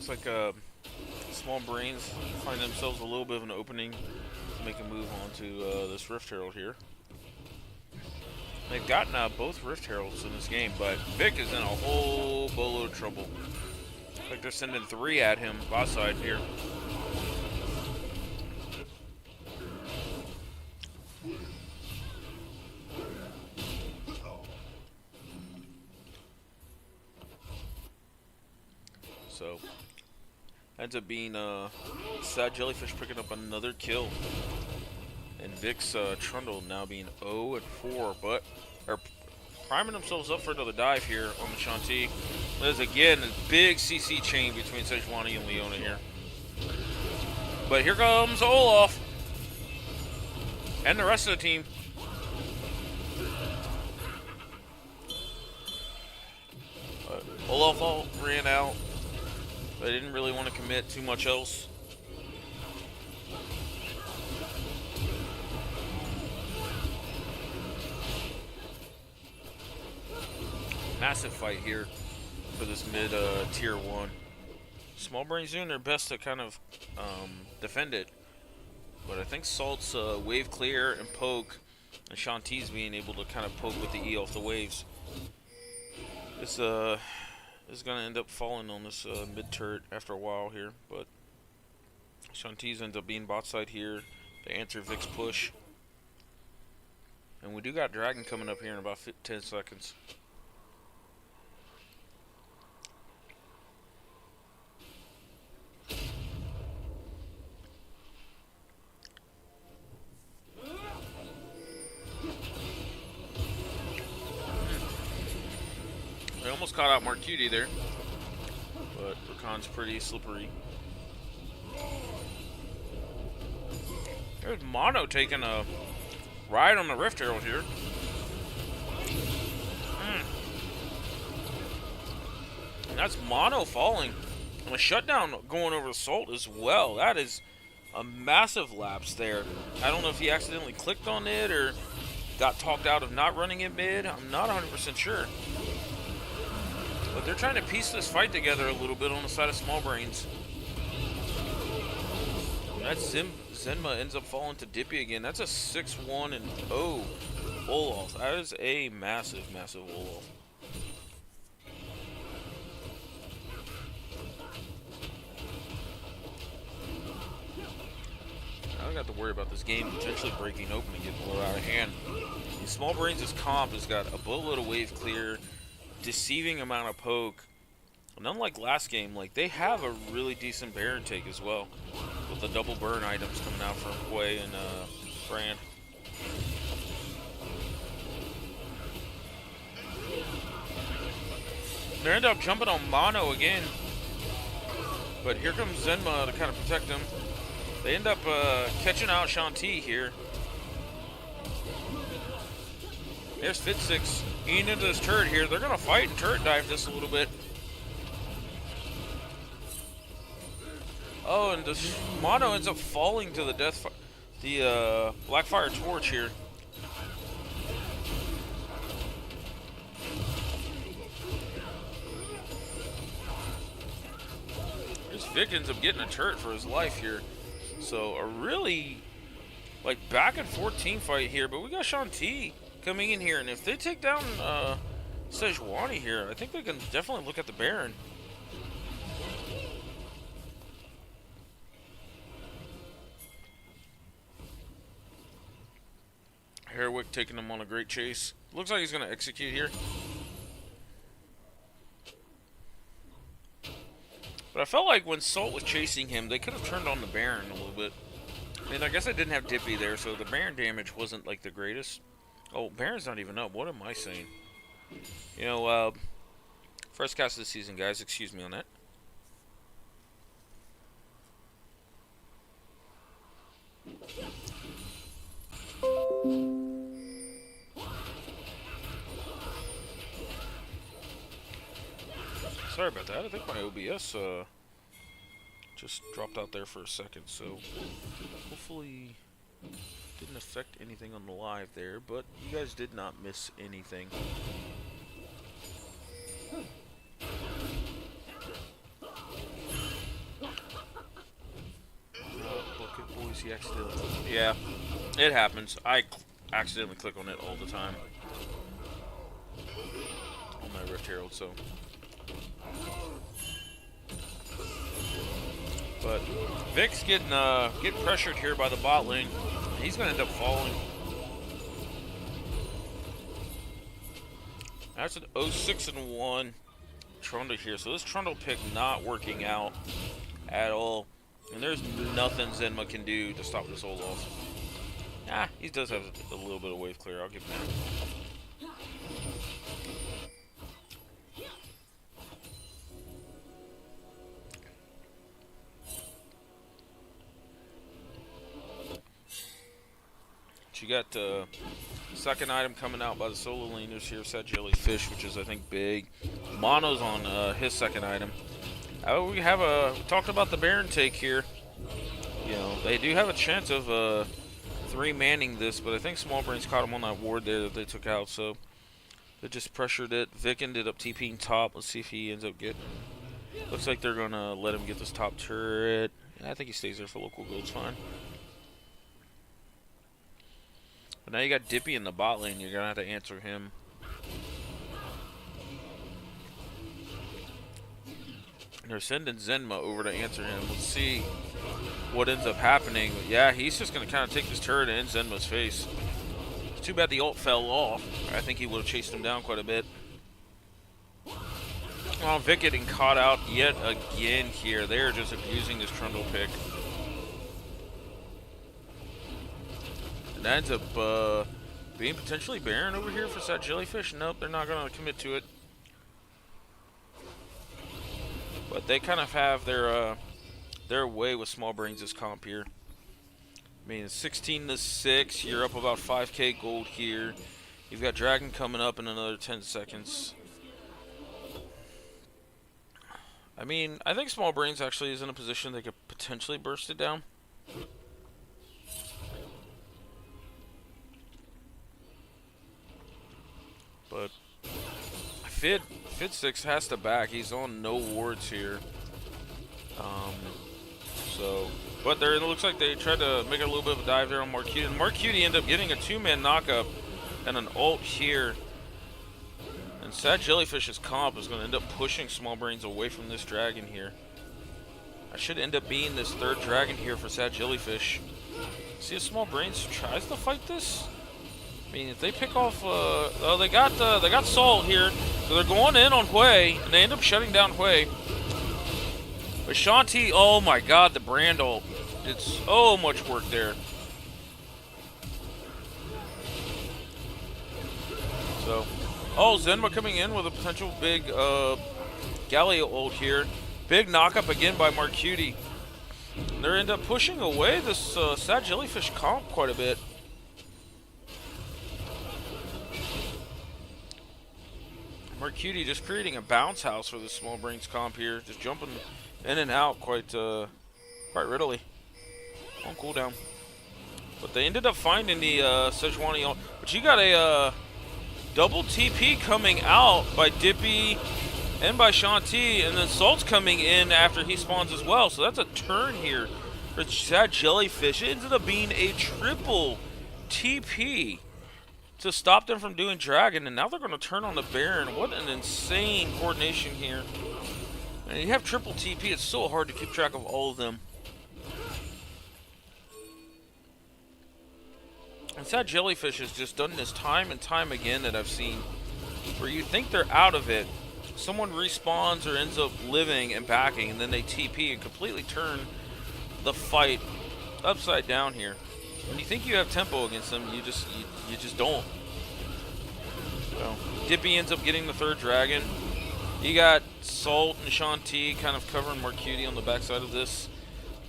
Looks like Small Brains find themselves a little bit of an opening to make a move onto this Rift Herald here. They've gotten both Rift Heralds in this game, but Vic is in a whole boatload of trouble. Looks like they're sending 3 at him, bot side here. So, ends up being Sad Jellyfish picking up another kill. And Vic's Trundle now being 0-4, but are priming themselves up for another dive here on the Shanti. There's again a big CC chain between Sejuani and Leona here. But here comes Olaf and the rest of the team. Olaf all ran out. They didn't really want to commit too much else. Massive fight here for this mid tier 1. Small Brains doing their best to kind of defend it. But I think Salt's wave clear and poke, and Shanti's being able to kind of poke with the E off the waves. This is going to end up falling on this mid turret after a while here, but Shanti's ends up being bot side here to answer Vic's push. And we do got Dragon coming up here in about 10 seconds. They almost caught out Marcuti there, but Rakan's pretty slippery. There's Mono taking a ride on the Rift Herald here. And that's Mono falling. And a shutdown going over Salt as well. That is a massive lapse there. I don't know if he accidentally clicked on it or got talked out of not running it mid. I'm not 100% sure. But they're trying to piece this fight together a little bit on the side of Small Brains. That Zenma ends up falling to Dippy again. That's a 6-1-0 Olaf. That is a massive, massive Olaf. I don't have to worry about this game potentially breaking open and getting a little out of hand. Small Brains' comp has got a boatload of wave clear, deceiving amount of poke, and unlike last game, like they have a really decent Baron take as well, with the double burn items coming out from Quay and Brand. They end up jumping on Mono again, but here comes Zenma to kind of protect him. They end up catching out Shanti here. There's Fit6 eating into this turret here. They're going to fight and turret dive this a little bit. Oh, and this Mono ends up falling to the Blackfire Torch here. This Vic ends up getting a turret for his life here. So a really back and forth team fight here, but we got Shanti coming in here, and if they take down Sejuani here, I think they can definitely look at the Baron. Herwick taking him on a great chase. Looks like he's going to execute here. But I felt like when Salt was chasing him, they could have turned on the Baron a little bit. I mean, I guess I didn't have Dippy there, so the Baron damage wasn't like the greatest. Oh, Baron's not even up. What am I saying? You know, first cast of the season, guys. Excuse me on that. Sorry about that. I think my OBS just dropped out there for a second, so hopefully didn't affect anything on the live there, but you guys did not miss anything. Bucket boys, he accidentally. Yeah, it happens. I accidentally click on it all the time on my Rift Herald, so. But Vic's getting pressured here by the bot lane. He's going to end up falling. That's an 0-6-1 Trundle here. So this Trundle pick not working out at all. And there's nothing Zenma can do to stop this Olaf. Ah, he does have a little bit of wave clear. I'll give him that. You got the second item coming out by the solo laners here, set JellyFish, which is I think big. Mono's on his second item. We talked about the Baron take here. You know, they do have a chance of 3-manning this, but I think Small Brains caught him on that ward there that they took out, so they just pressured it. Vic ended up TPing top. Let's see if he ends up getting. Looks like they're gonna let him get this top turret. I think he stays there for local gold's fine. But now you got Dippy in the bot lane, you're going to have to answer him. And they're sending Zenma over to answer him. Let's see what ends up happening. But yeah, he's just going to kind of take this turret in Zenma's face. It's too bad the ult fell off. I think he would have chased him down quite a bit. Oh, Vic getting caught out yet again here. They're just abusing this Trundle pick. And that ends up being potentially Baron over here for that JellyFish. Nope, they're not going to commit to it. But they kind of have their way with Small Brains this comp here. I mean, 16-6. You're up about 5k gold here. You've got Dragon coming up in another 10 seconds. I mean, I think Small Brains actually is in a position they could potentially burst it down. But Fit6 has to back. He's on no wards here. But it looks like they tried to make a little bit of a dive there on Marcuti. And Marcuti ended up getting a 2-man knockup and an ult here. And Sad JellyFish's comp is going to end up pushing Small Brains away from this dragon here. I should end up being this third dragon here for Sad JellyFish. See if Small Brains tries to fight this. I mean, if they pick off, they got Salt here, so they're going in on Hui, and they end up shutting down Hui. But Shanti, oh my God, the brand ult did so much work there. So, oh, Zenma coming in with a potential big Galio ult here. Big knockup again by Marcuti. They end up pushing away this Sad JellyFish comp quite a bit. Mercury just creating a bounce house for the small brains comp here, just jumping in and out quite readily on cooldown. But they ended up finding the Sejuani. But you got a double TP coming out by Dippy and by Shanti, and then Salt's coming in after he spawns as well. So that's a turn here for that Jellyfish. It ended up being a triple TP to stop them from doing Dragon, and now they're going to turn on the Baron. What an insane coordination here. And you have triple TP, it's so hard to keep track of all of them. And that Jellyfish has just done this time and time again that I've seen, where you think they're out of it, someone respawns or ends up living and backing, and then they TP and completely turn the fight upside down here. When you think you have tempo against them, you just don't. So Dippy ends up getting the third dragon. You got Salt and Shanti kind of covering Mercury on the backside of this,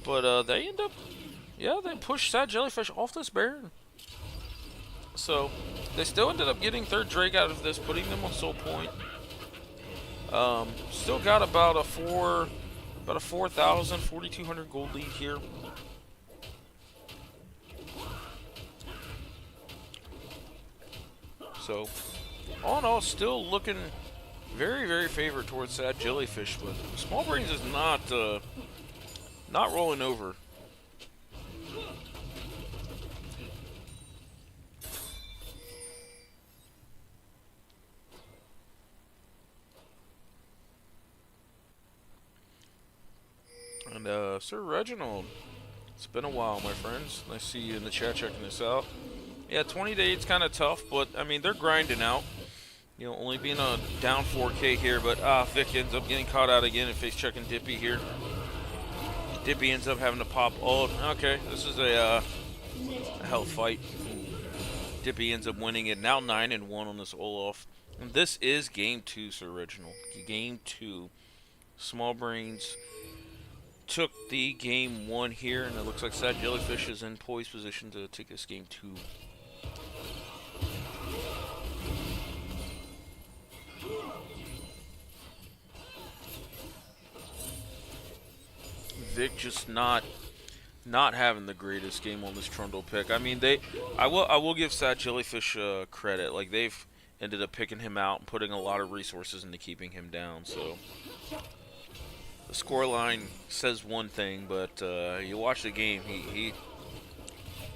but they end up, yeah, they push that Jellyfish off this Baron. So they still ended up getting third Drake out of this, putting them on soul point. Still got about a 4,000, 4,200 gold lead here. So, all in all, still looking very, very favored towards that Jellyfish, but Small Brains is not rolling over. And Sir Reginald, it's been a while, my friends. Nice to see you in the chat checking this out. Yeah, 20 to 8's kind of tough, but I mean, they're grinding out. You know, only being a down 4K here, but Vic ends up getting caught out again and face checking Dippy here. Dippy ends up having to pop. Oh, okay, this is a health fight. Dippy ends up winning it. Now 9-1 on this Olaf. And this is game 2, Sir Reginald. Game 2. Small Brains took the game 1 here, and it looks like Sad Jellyfish is in poised position to take this game 2. Vic just not having the greatest game on this Trundle pick. I mean, I will give Sad Jellyfish credit. Like, they've ended up picking him out and putting a lot of resources into keeping him down. So the scoreline says one thing, but you watch the game, he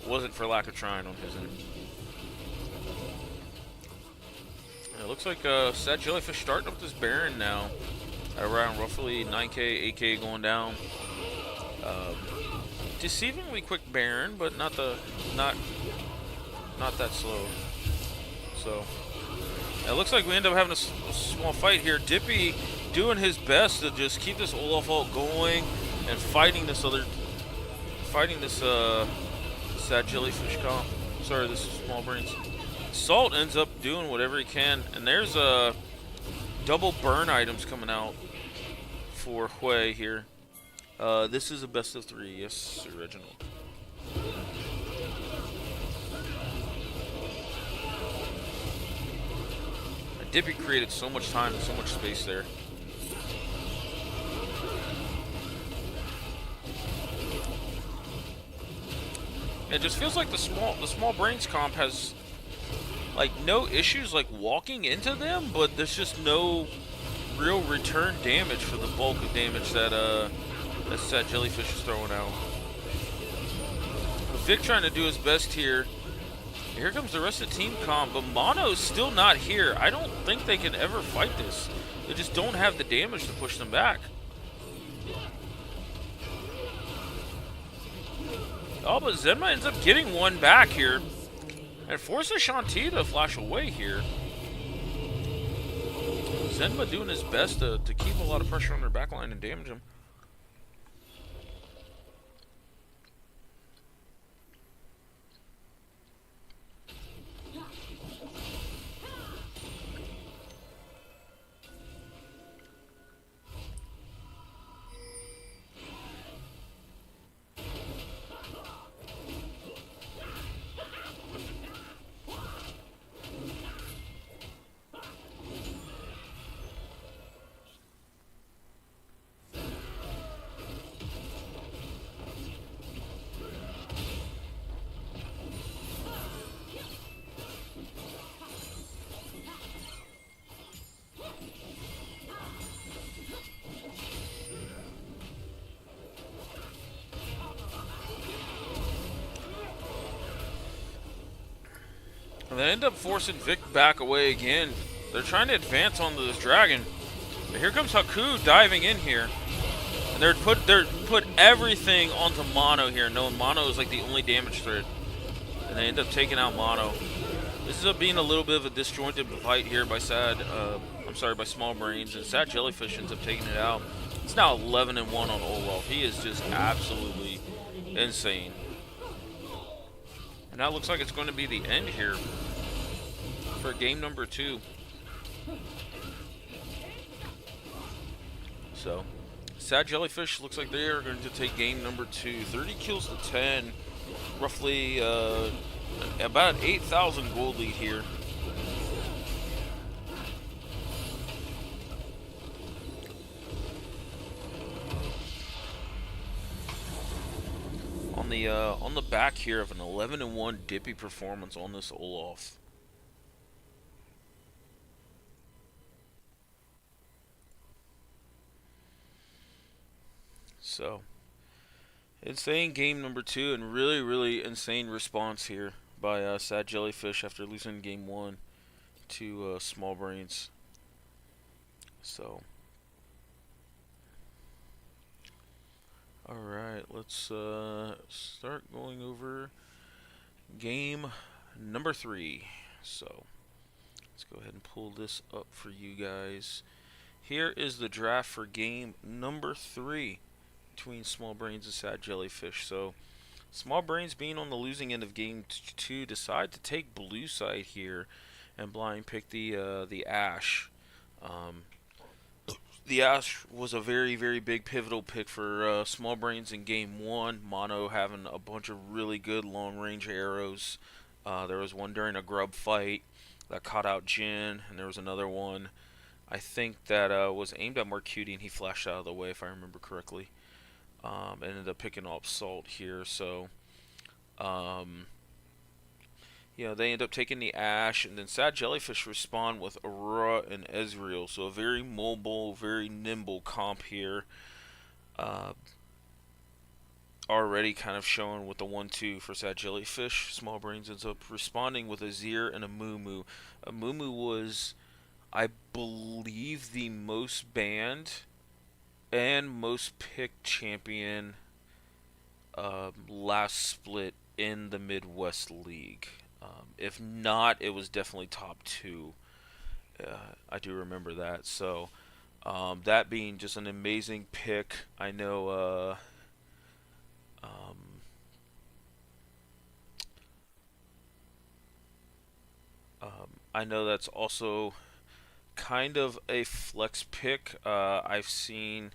wasn't for lack of trying on his end. It looks like Sad Jellyfish starting up this Baron now at around roughly 9K, 8K going down. Deceivingly quick Baron, but not that slow. So it looks like we end up having a small fight here. Dippy doing his best to just keep this Olaf ult going and fighting this Sad Jellyfish comp. Sorry, this is Small Brains. Salt ends up doing whatever he can, and there's double burn items coming out for Hui here. This is a best of 3, yes, Reginald. Dippy created so much time and so much space there. It just feels like the small brains comp has like no issues like walking into them, but there's just no real return damage for the bulk of damage that that Jellyfish is throwing out. Vic trying to do his best here. Here comes the rest of the team comp, but Mono's still not here. I don't think they can ever fight this. They just don't have the damage to push them back. Oh, but Zenma ends up getting one back here and forces Shanti to flash away here. Zenma doing his best to keep a lot of pressure on their backline and damage them. And they end up forcing Vic back away again. They're trying to advance on this dragon. But here comes Haku diving in here. And they're put everything onto Mono here, knowing Mono is like the only damage threat. And they end up taking out Mono. This ends up being a little bit of a disjointed fight here by by Small Brains, and Sad Jellyfish ends up taking it out. It's now 11-1 on Olaf. He is just absolutely insane. And now it looks like it's going to be the end here for game number 2. So, Sad Jellyfish looks like they are going to take game number 2. 30 kills to 10. Roughly about an 8,000 gold lead here. On the back here of an 11-1 Dippy performance on this Olaf. So, insane game number 2, and really insane response here by Sad Jellyfish after losing game 1 to Small Brains. So, alright, let's start going over game number 3. So, let's go ahead and pull this up for you guys. Here is the draft for game number 3 between Small Brains and Sad Jellyfish. So, Small Brains, being on the losing end of game 2, decide to take blue side here and blind pick the Ash. The Ash was a very big pivotal pick for Small Brains in game 1. Mono having a bunch of really good long range arrows. There was one during a grub fight that caught out Jin, and there was another one I think that was aimed at Mercury, and he flashed out of the way if I remember correctly. Ended up picking up Salt here, so they end up taking the Ash, and then Sad Jellyfish respond with Aurora and Ezreal, so a very mobile, very nimble comp here. Already kind of showing with the 1-2 for Sad Jellyfish. Small Brains ends up responding with a Azir and a Mumu. A Mumu was, I believe, the most banned and most picked champion last split in the Midwest League. If not, it was definitely top 2. I do remember that. So, that being just an amazing pick. I know I know that's also kind of a flex pick. I've seen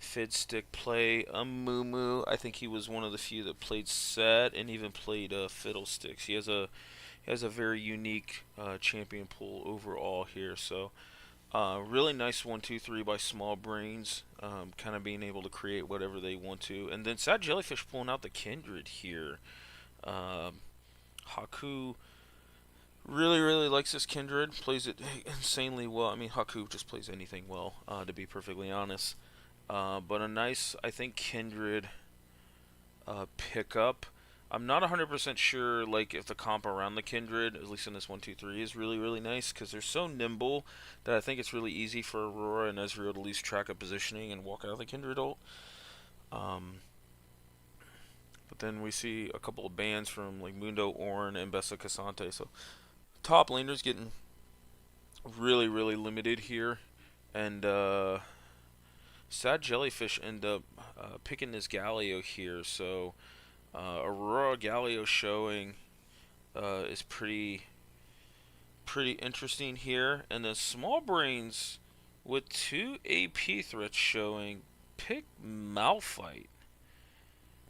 Fidstick play a Mumu. I think he was one of the few that played Set and even played Fiddlesticks. He has a very unique champion pool overall here. So really nice 1-2-3 by Small Brains, kind of being able to create whatever they want to. And then Sad Jellyfish pulling out the Kindred here. Haku really likes this Kindred, plays it insanely well. I mean, Haku just plays anything well, to be perfectly honest. But a nice, I think, Kindred pickup. I'm not 100% sure, like, if the comp around the Kindred, at least in this 1-2-3, is really nice, because they're so nimble that I think it's really easy for Aurora and Ezreal to lose track of positioning and walk out of the Kindred ult. But then we see a couple of bans from, like, Mundo, Ornn, and Bessa Cassante, so top laners getting really limited here, and Sad Jellyfish end up picking this Galio here, so Aurora Galio showing is pretty interesting here, and then Small Brains with 2 AP threats showing pick Malphite,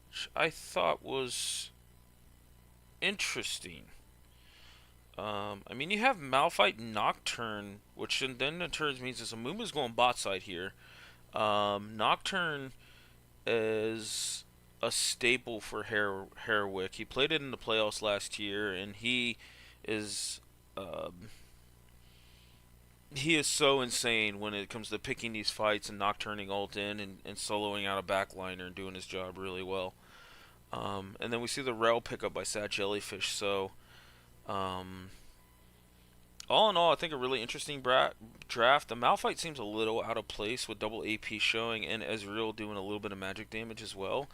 which I thought was interesting. I mean, you have Malphite Nocturne, which then in turns means that Amumu's going bot side here. Nocturne is a staple for Herwick. He played it in the playoffs last year, and he is so insane when it comes to picking these fights and nocturning ult in and soloing out a backliner and doing his job really well. And then we see the Rel pickup by Sad Jellyfish, so all in all, I think a really interesting draft. The Malphite seems a little out of place with double AP showing and Ezreal doing a little bit of magic damage as well.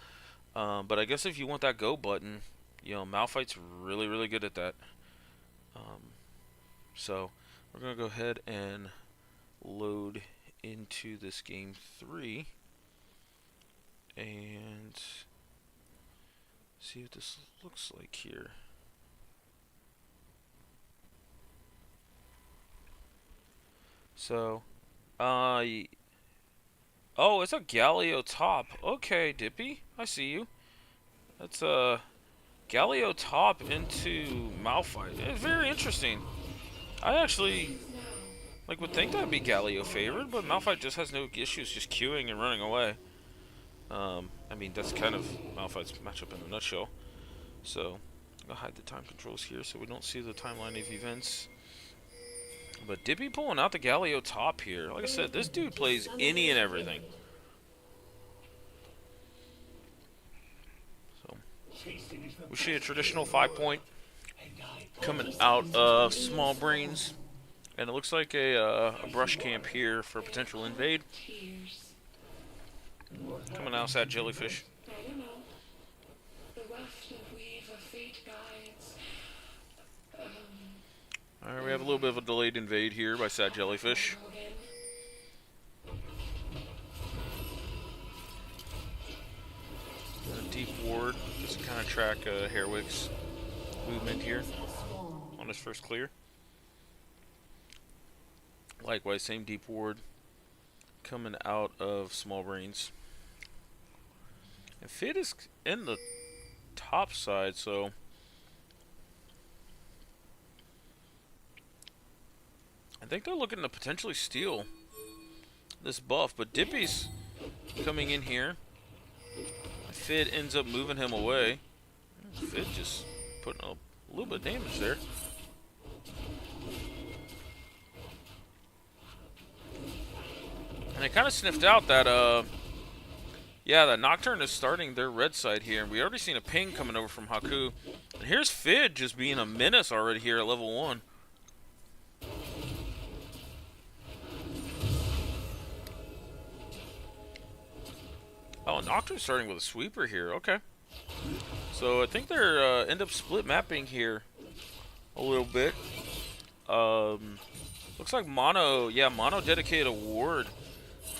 But I guess if you want that go button, Malphite's really, really good at that. So we're going to go ahead and load into this game 3 and see what this looks like here. So, oh, it's a Galio top. Okay, Dippy, I see you. That's a Galio top into Malphite. It's very interesting. I actually would think that'd be Galio favored, but Malphite just has no issues just queuing and running away. I mean, that's kind of Malphite's matchup in a nutshell. So, I'll hide the time controls here so we don't see the timeline of events. But Dippy pulling out the Galio top here. Like I said, this dude plays any and everything. So, we see a traditional 5-point coming out of Small Brains. And it looks like a brush camp here for a potential invade. Coming outside JellyFish. Alright, we have a little bit of a delayed invade here by Sad JellyFish. A deep ward, just to kind of track Hairwick's movement here on his first clear. Likewise, same deep ward coming out of Small Brains. And Fit is in the top side, so I think they're looking to potentially steal this buff, but Dippy's coming in here. Fit ends up moving him away. Fit just putting a little bit of damage there. And I kind of sniffed out that, that Nocturne is starting their red side here. And we already seen a ping coming over from Haku. And here's Fid just being a menace already here at level 1. Oh, Nocturne's starting with a sweeper here. Okay. So I think they're end up split mapping here a little bit. Looks like Mono dedicated a ward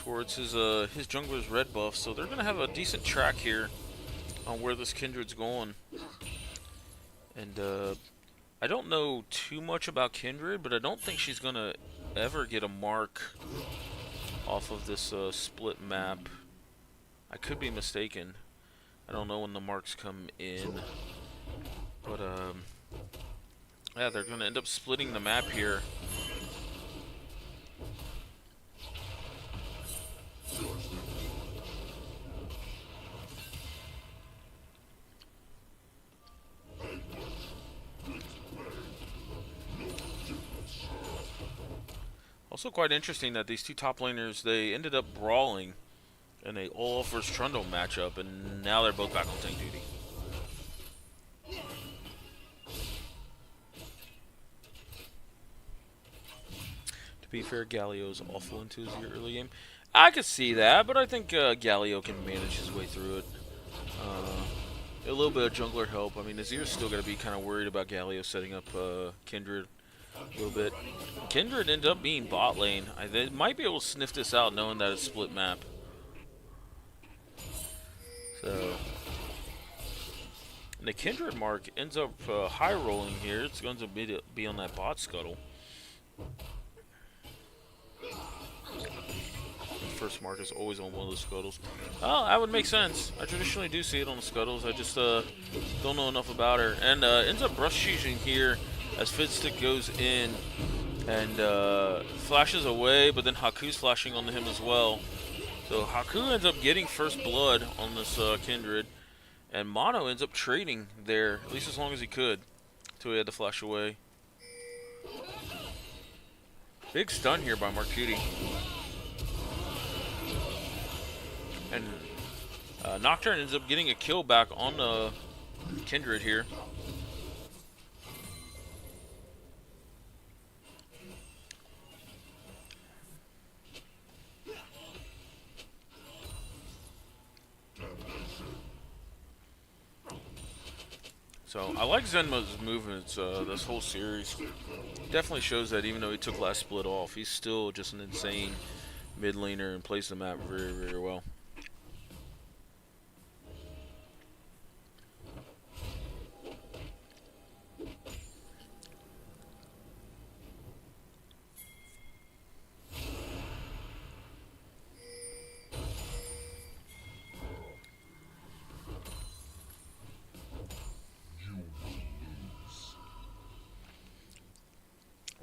towards his jungler's red buff, so they're gonna have a decent track here on where this Kindred's going. And I don't know too much about Kindred, but I don't think she's gonna ever get a mark off of this split map. I could be mistaken. I don't know when the marks come in, but yeah, they're gonna end up splitting the map here. Also quite interesting that these two top laners, they ended up brawling in a Olaf vs Trundle matchup, and now they're both back on tank duty. To be fair, Galio's awful into his early game. I could see that, but I think Galio can manage his way through it. A little bit of jungler help. I mean, Azir's still going to be kind of worried about Galio setting up Kindred a little bit. Kindred ended up being bot lane. They might be able to sniff this out knowing that it's split map. So, and the Kindred mark ends up high rolling here. It's going to be on that bot scuttle. The first mark is always on one of the scuttles. Oh, that would make sense. I traditionally do see it on the scuttles. I just don't know enough about her. And ends up brush shooting here as Fidstick goes in and flashes away, but then Haku's flashing onto him as well. So Haku ends up getting first blood on this Kindred, and Mono ends up trading there, at least as long as he could, until he had to flash away. Big stun here by Marcuti. And Nocturne ends up getting a kill back on the Kindred here. So I like Zenma's movements. This whole series definitely shows that even though he took last split off, he's still just an insane mid laner and plays the map very, very well.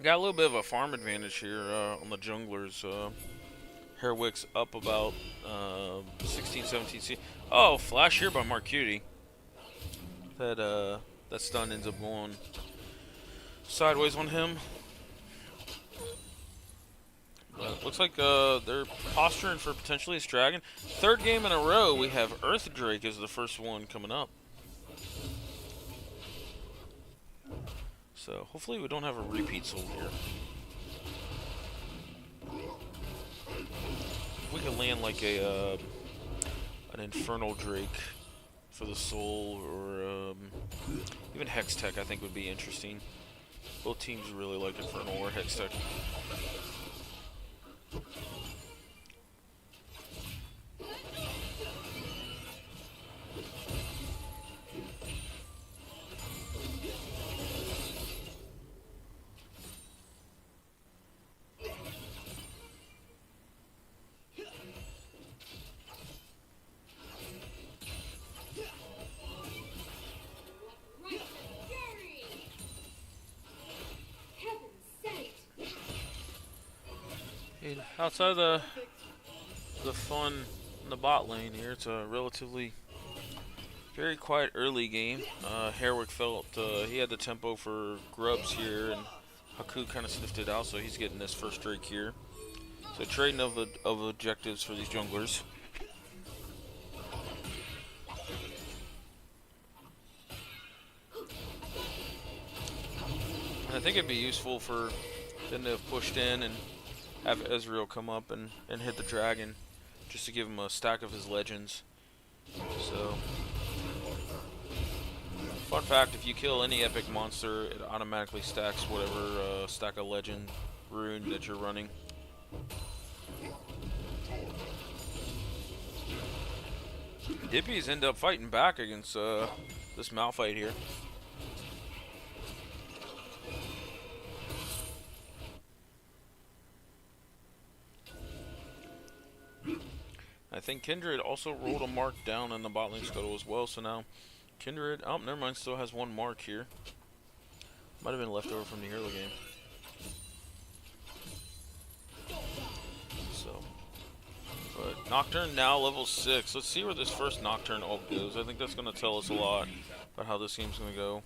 Got a little bit of a farm advantage here on the junglers. Herwick's up about 16, 17 C. Oh, flash here by Marcuti. That stun ends up going sideways on him. Looks like they're posturing for potentially a dragon. Third game in a row, we have Earth Drake as the first one coming up. So hopefully we don't have a repeat soul here. If we could land like a an Infernal Drake for the soul, or even Hextech, I think would be interesting. Both teams really like Infernal or Hextech. Outside of the fun in the bot lane here, it's a relatively very quiet early game. Herwick felt he had the tempo for grubs here, and Haku kind of sniffed it out, so he's getting this first Drake here. So trading of objectives for these junglers. And I think it'd be useful for them to have pushed in and have Ezreal come up and hit the dragon, just to give him a stack of his legends. So, fun fact, if you kill any epic monster, it automatically stacks whatever stack of legend rune that you're running. Dippies end up fighting back against this Malphite here. I think Kindred also rolled a mark down in the bot lane scuttle as well, so now Kindred, oh, never mind, still has one mark here. Might have been left over from the early game. So, but Nocturne now level 6. Let's see where this first Nocturne ult goes. I think that's going to tell us a lot about how this game's going to go.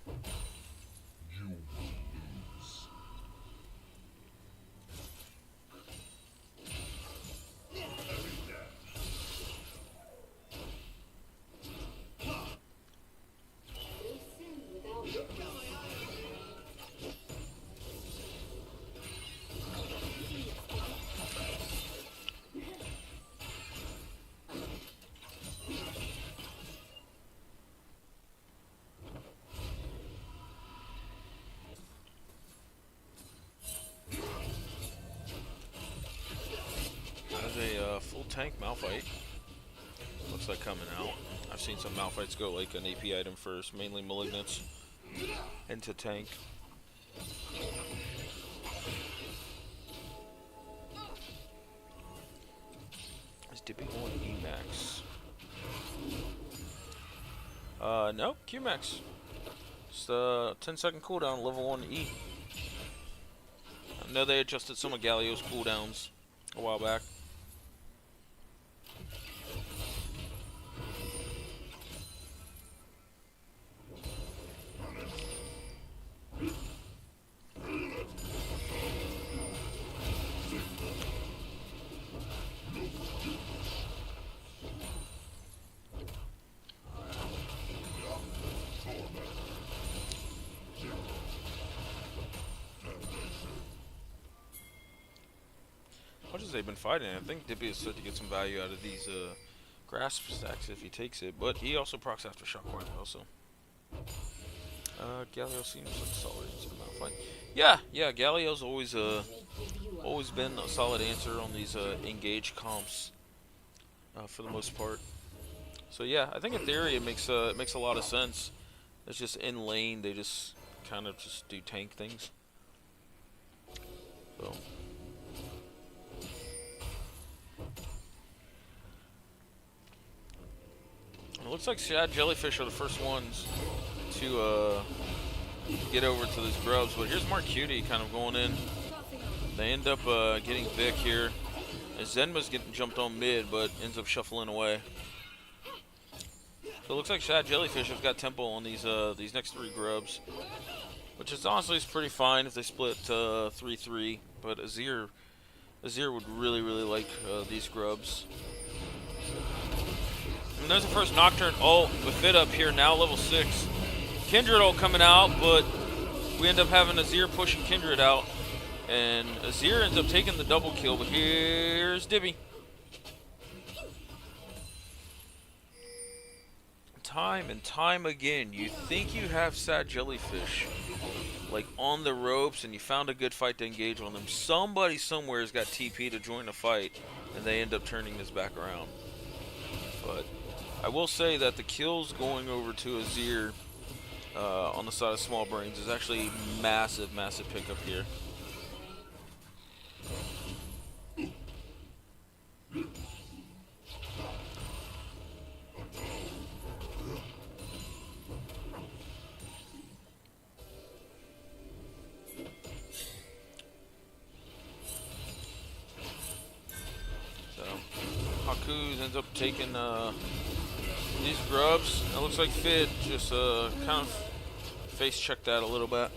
Full tank Malphite. Looks like coming out. I've seen some Malphites go like an AP item first, mainly Malignants, into tank. Is Dippy going Emax? No, Qmax. Just a 10-second cooldown, level 1 E. I know they adjusted some of Galio's cooldowns a while back. Much as they've been fighting, I think Dippy is set to get some value out of these grasp stacks if he takes it, but he also procs aftershock quite well, so Galio seems like solid answer to Malphite. Yeah, Galio's always been a solid answer on these engage comps for the most part. So yeah, I think in theory it makes a lot of sense. It's just in lane they just kind of just do tank things. So it looks like Shad Jellyfish are the first ones to get over to these grubs, but here's Mark Cutie kind of going in. They end up getting Vic here. As Zenma's getting jumped on mid, but ends up shuffling away. So it looks like Shad Jellyfish have got tempo on these next 3 grubs, which is honestly pretty fine if they split 3-3. But Azir would really like these grubs. And there's the first Nocturne ult with Fit up here now, level 6. Kindred ult coming out, but we end up having Azir pushing Kindred out. And Azir ends up taking the double kill, but here's Dibby. Time and time again, you think you have Sad Jellyfish like on the ropes and you found a good fight to engage on them. Somebody somewhere has got TP to join the fight, and they end up turning this back around. But I will say that the kills going over to Azir on the side of Small Brains is actually massive pickup here. So Haku ends up taking these grubs. It looks like Fid just kind of face checked that a little bit.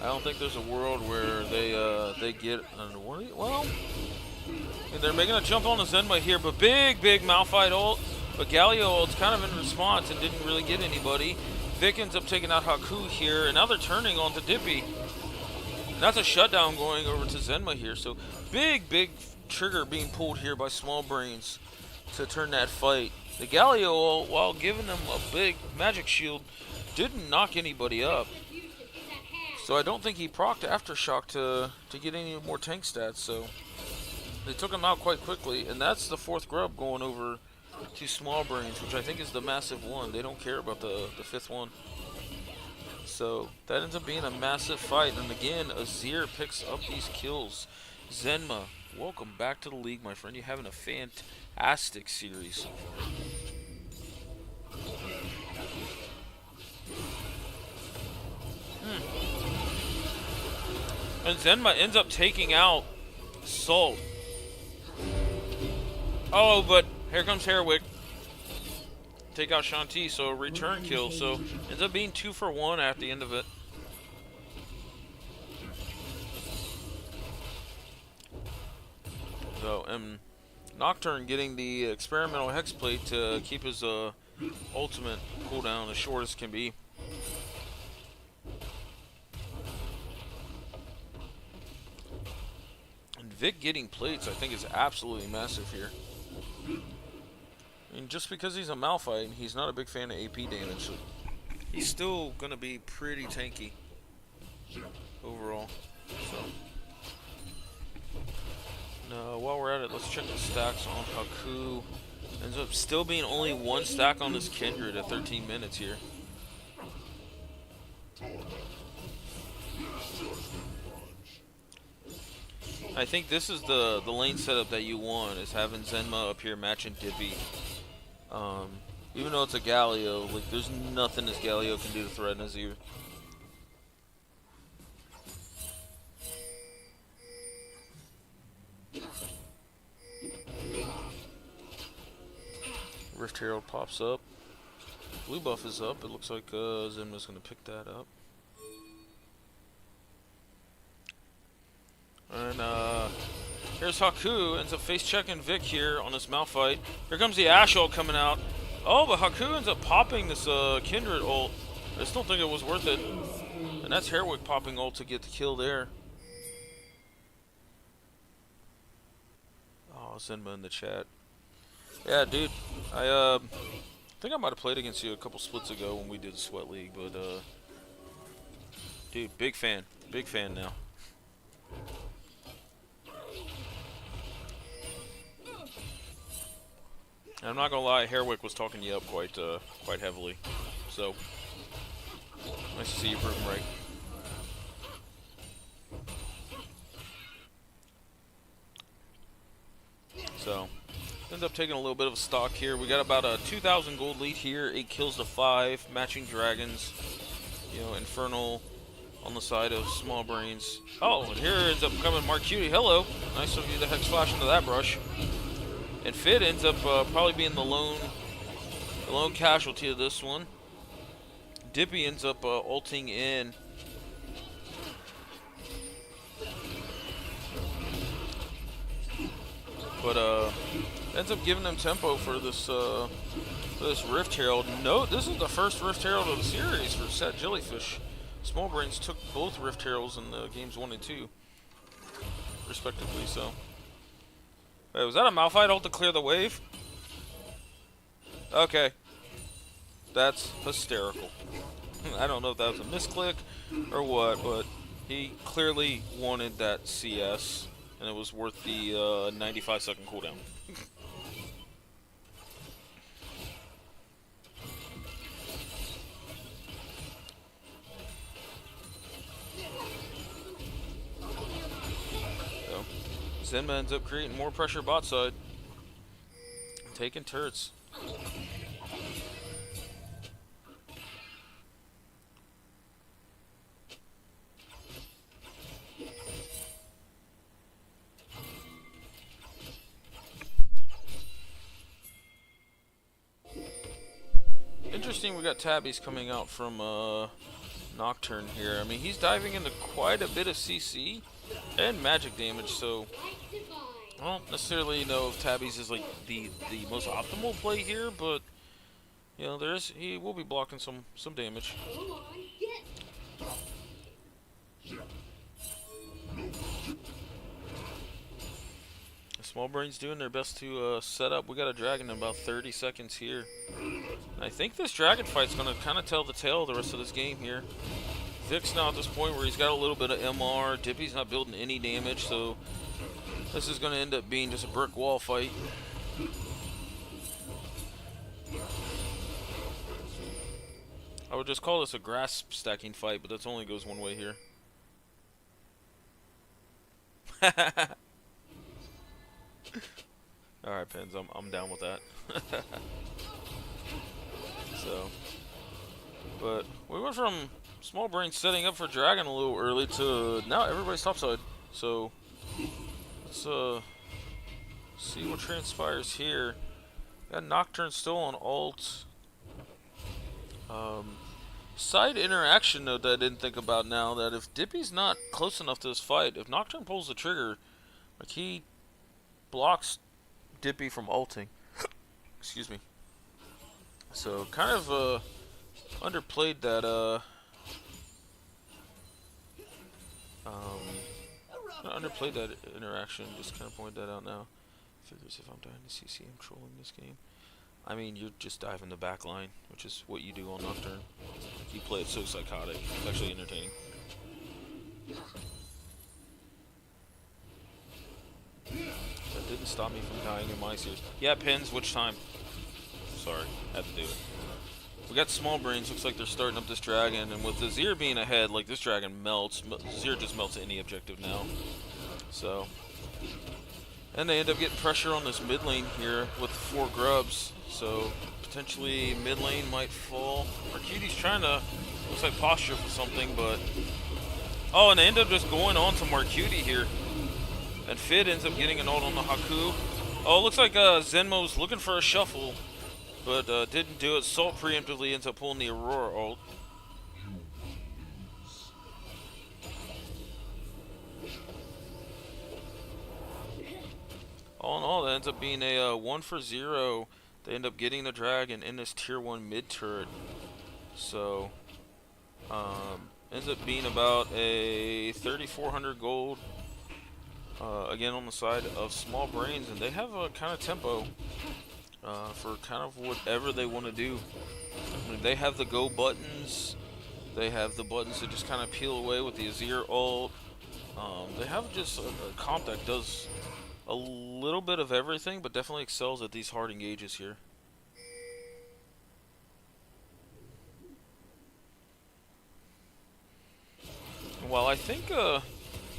I don't think there's a world where they get well. They're making a jump on the Zenma here, but big Malphite ult. But Galio ult's kind of in response and didn't really get anybody. Vic ends up taking out Haku here, and now they're turning onto Dippy. And that's a shutdown going over to Zenma here. So big trigger being pulled here by Small Brains to turn that fight. The Galio ult, while giving them a big magic shield, didn't knock anybody up. So I don't think he procced Aftershock to get any more tank stats. So they took him out quite quickly, and that's the 4th grub going over to Small Brains, which I think is the massive one. They don't care about the 5th one. So that ends up being a massive fight, and again, Azir picks up these kills. Zenma, welcome back to the league, my friend. You're having a fantastic series. And Zenma ends up taking out Salt. Oh, but here comes Herwick. Take out Shanti, so a return kill. So ends up being 2 for 1 at the end of it. So, and Nocturne getting the experimental hex plate to keep his ultimate cooldown as short as can be. And Vic getting plates, I think, is absolutely massive here. I mean, just because he's a Malphite, he's not a big fan of AP damage, so he's still going to be pretty tanky overall. So, while we're at it, let's check the stacks on Haku. Ends up still being only 1 stack on this Kindred at 13 minutes here. I think this is the lane setup that you want, is having Zenma up here matching Dippy. Even though it's a Galio, like, there's nothing this Galio can do to threaten Azir. Rift Herald pops up. Blue buff is up. It looks like Zenma's going to pick that up. And here's Haku, ends up face checking Vic here on this Malphite. Here comes the Ashe ult coming out. Oh, but Haku ends up popping this Kindred ult. I just don't think it was worth it. And that's Herwick popping ult to get the kill there. Oh, Zenma in the chat. Yeah, dude. I think think I might have played against you a couple splits ago when we did the Sweat League, but dude, big fan now. And I'm not gonna lie, Hairwick was talking you up quite heavily, so nice to see you prove him right. So, ends up taking a little bit of a stock here. We got about a 2,000 gold lead here, 8 kills to 5, matching dragons. You know, Infernal on the side of Small Brains. Oh, and here ends up coming Mark Cutie. Hello, nice of you to hex flash into that brush. And Fit ends up probably being the lone casualty of this one. Dippy ends up ulting in. But ends up giving them tempo for this Rift Herald. No, this is the first Rift Herald of the series for Set JellyFish. Small Brains took both Rift Heralds in the games 1 and 2, respectively. So, wait, was that a Malphite ult to clear the wave? Okay, that's hysterical. I don't know if that was a misclick or what, but he clearly wanted that CS. And it was worth the 95-second cooldown. So, Zenma ends up creating more pressure bot side. Taking turrets. Interesting, we got Tabbies coming out from Nocturne here. I mean, he's diving into quite a bit of CC and magic damage, so I don't necessarily know if Tabbies is like the most optimal play here, but you know, he will be blocking some damage. Small Brains doing their best to set up. We got a dragon in about 30 seconds here. And I think this dragon fight's going to kind of tell the tale of the rest of this game here. Vic's now at this point where he's got a little bit of MR. Dippy's not building any damage, so this is going to end up being just a brick wall fight. I would just call this a grass stacking fight, but that only goes one way here. Alright, Pins, I'm down with that. So, but we went from Small Brain setting up for Dragon a little early to now everybody's topside. So, let's see what transpires here. Got Nocturne still on ult. Side interaction note that I didn't think about now, that if Dippy's not close enough to this fight, if Nocturne pulls the trigger, like he blocks Dippy from ulting. Excuse me. So kind of underplayed that underplayed that interaction. Just kind of pointed that out now. Figures if I'm dying to CC, I'm trolling this game. I mean, you're just diving the back line, which is what you do on Nocturne. You play it so psychotic. It's actually entertaining. That didn't stop me from dying in my series. Yeah, Pins, which time? Sorry, had to do it. We got Small Brains, looks like they're starting up this dragon, and with the Azir being ahead, like this dragon melts. Azir just melts any objective now. So, and they end up getting pressure on this mid lane here with 4 grubs. So, potentially mid lane might fall. Arcudie's trying to, looks like posture for something, but... Oh, and they end up just going on to Marcutie here. And Fid ends up getting an ult on the Haku. Oh, it looks like Zenmo's looking for a shuffle, but didn't do it. Salt preemptively ends up pulling the Aurora ult. All in all, that ends up being a 1 for 0. They end up getting the dragon in this tier 1 mid turret. So, ends up being about a 3,400 gold. Again on the side of Small Brains, and they have a kind of tempo. for kind of whatever they want to do. I mean, they have the go buttons. They have the buttons that just kind of peel away with the Azir ult. They have just a comp that does a little bit of everything, but definitely excels at these hard engages here. While I think,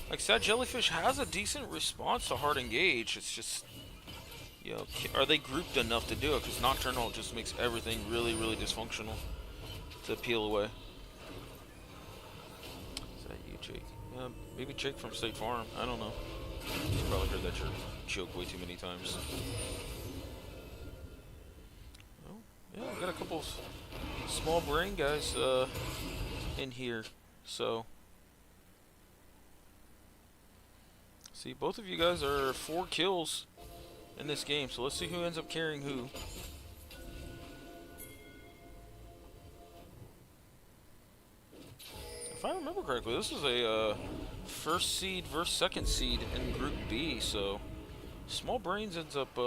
like Sad Jellyfish has a decent response to hard engage, it's just, you know, are they grouped enough to do it? Because Nocturnal just makes everything really, really dysfunctional to peel away. Is that you, Jake? Yeah, maybe Jake from State Farm. I don't know. He's probably heard that joke way too many times. Oh, yeah, I got a couple small brain guys in here, so. See, both of you guys are 4 kills in this game, so let's see who ends up carrying who. If I remember correctly, this is a first seed versus second seed in Group B, so Small Brains ends up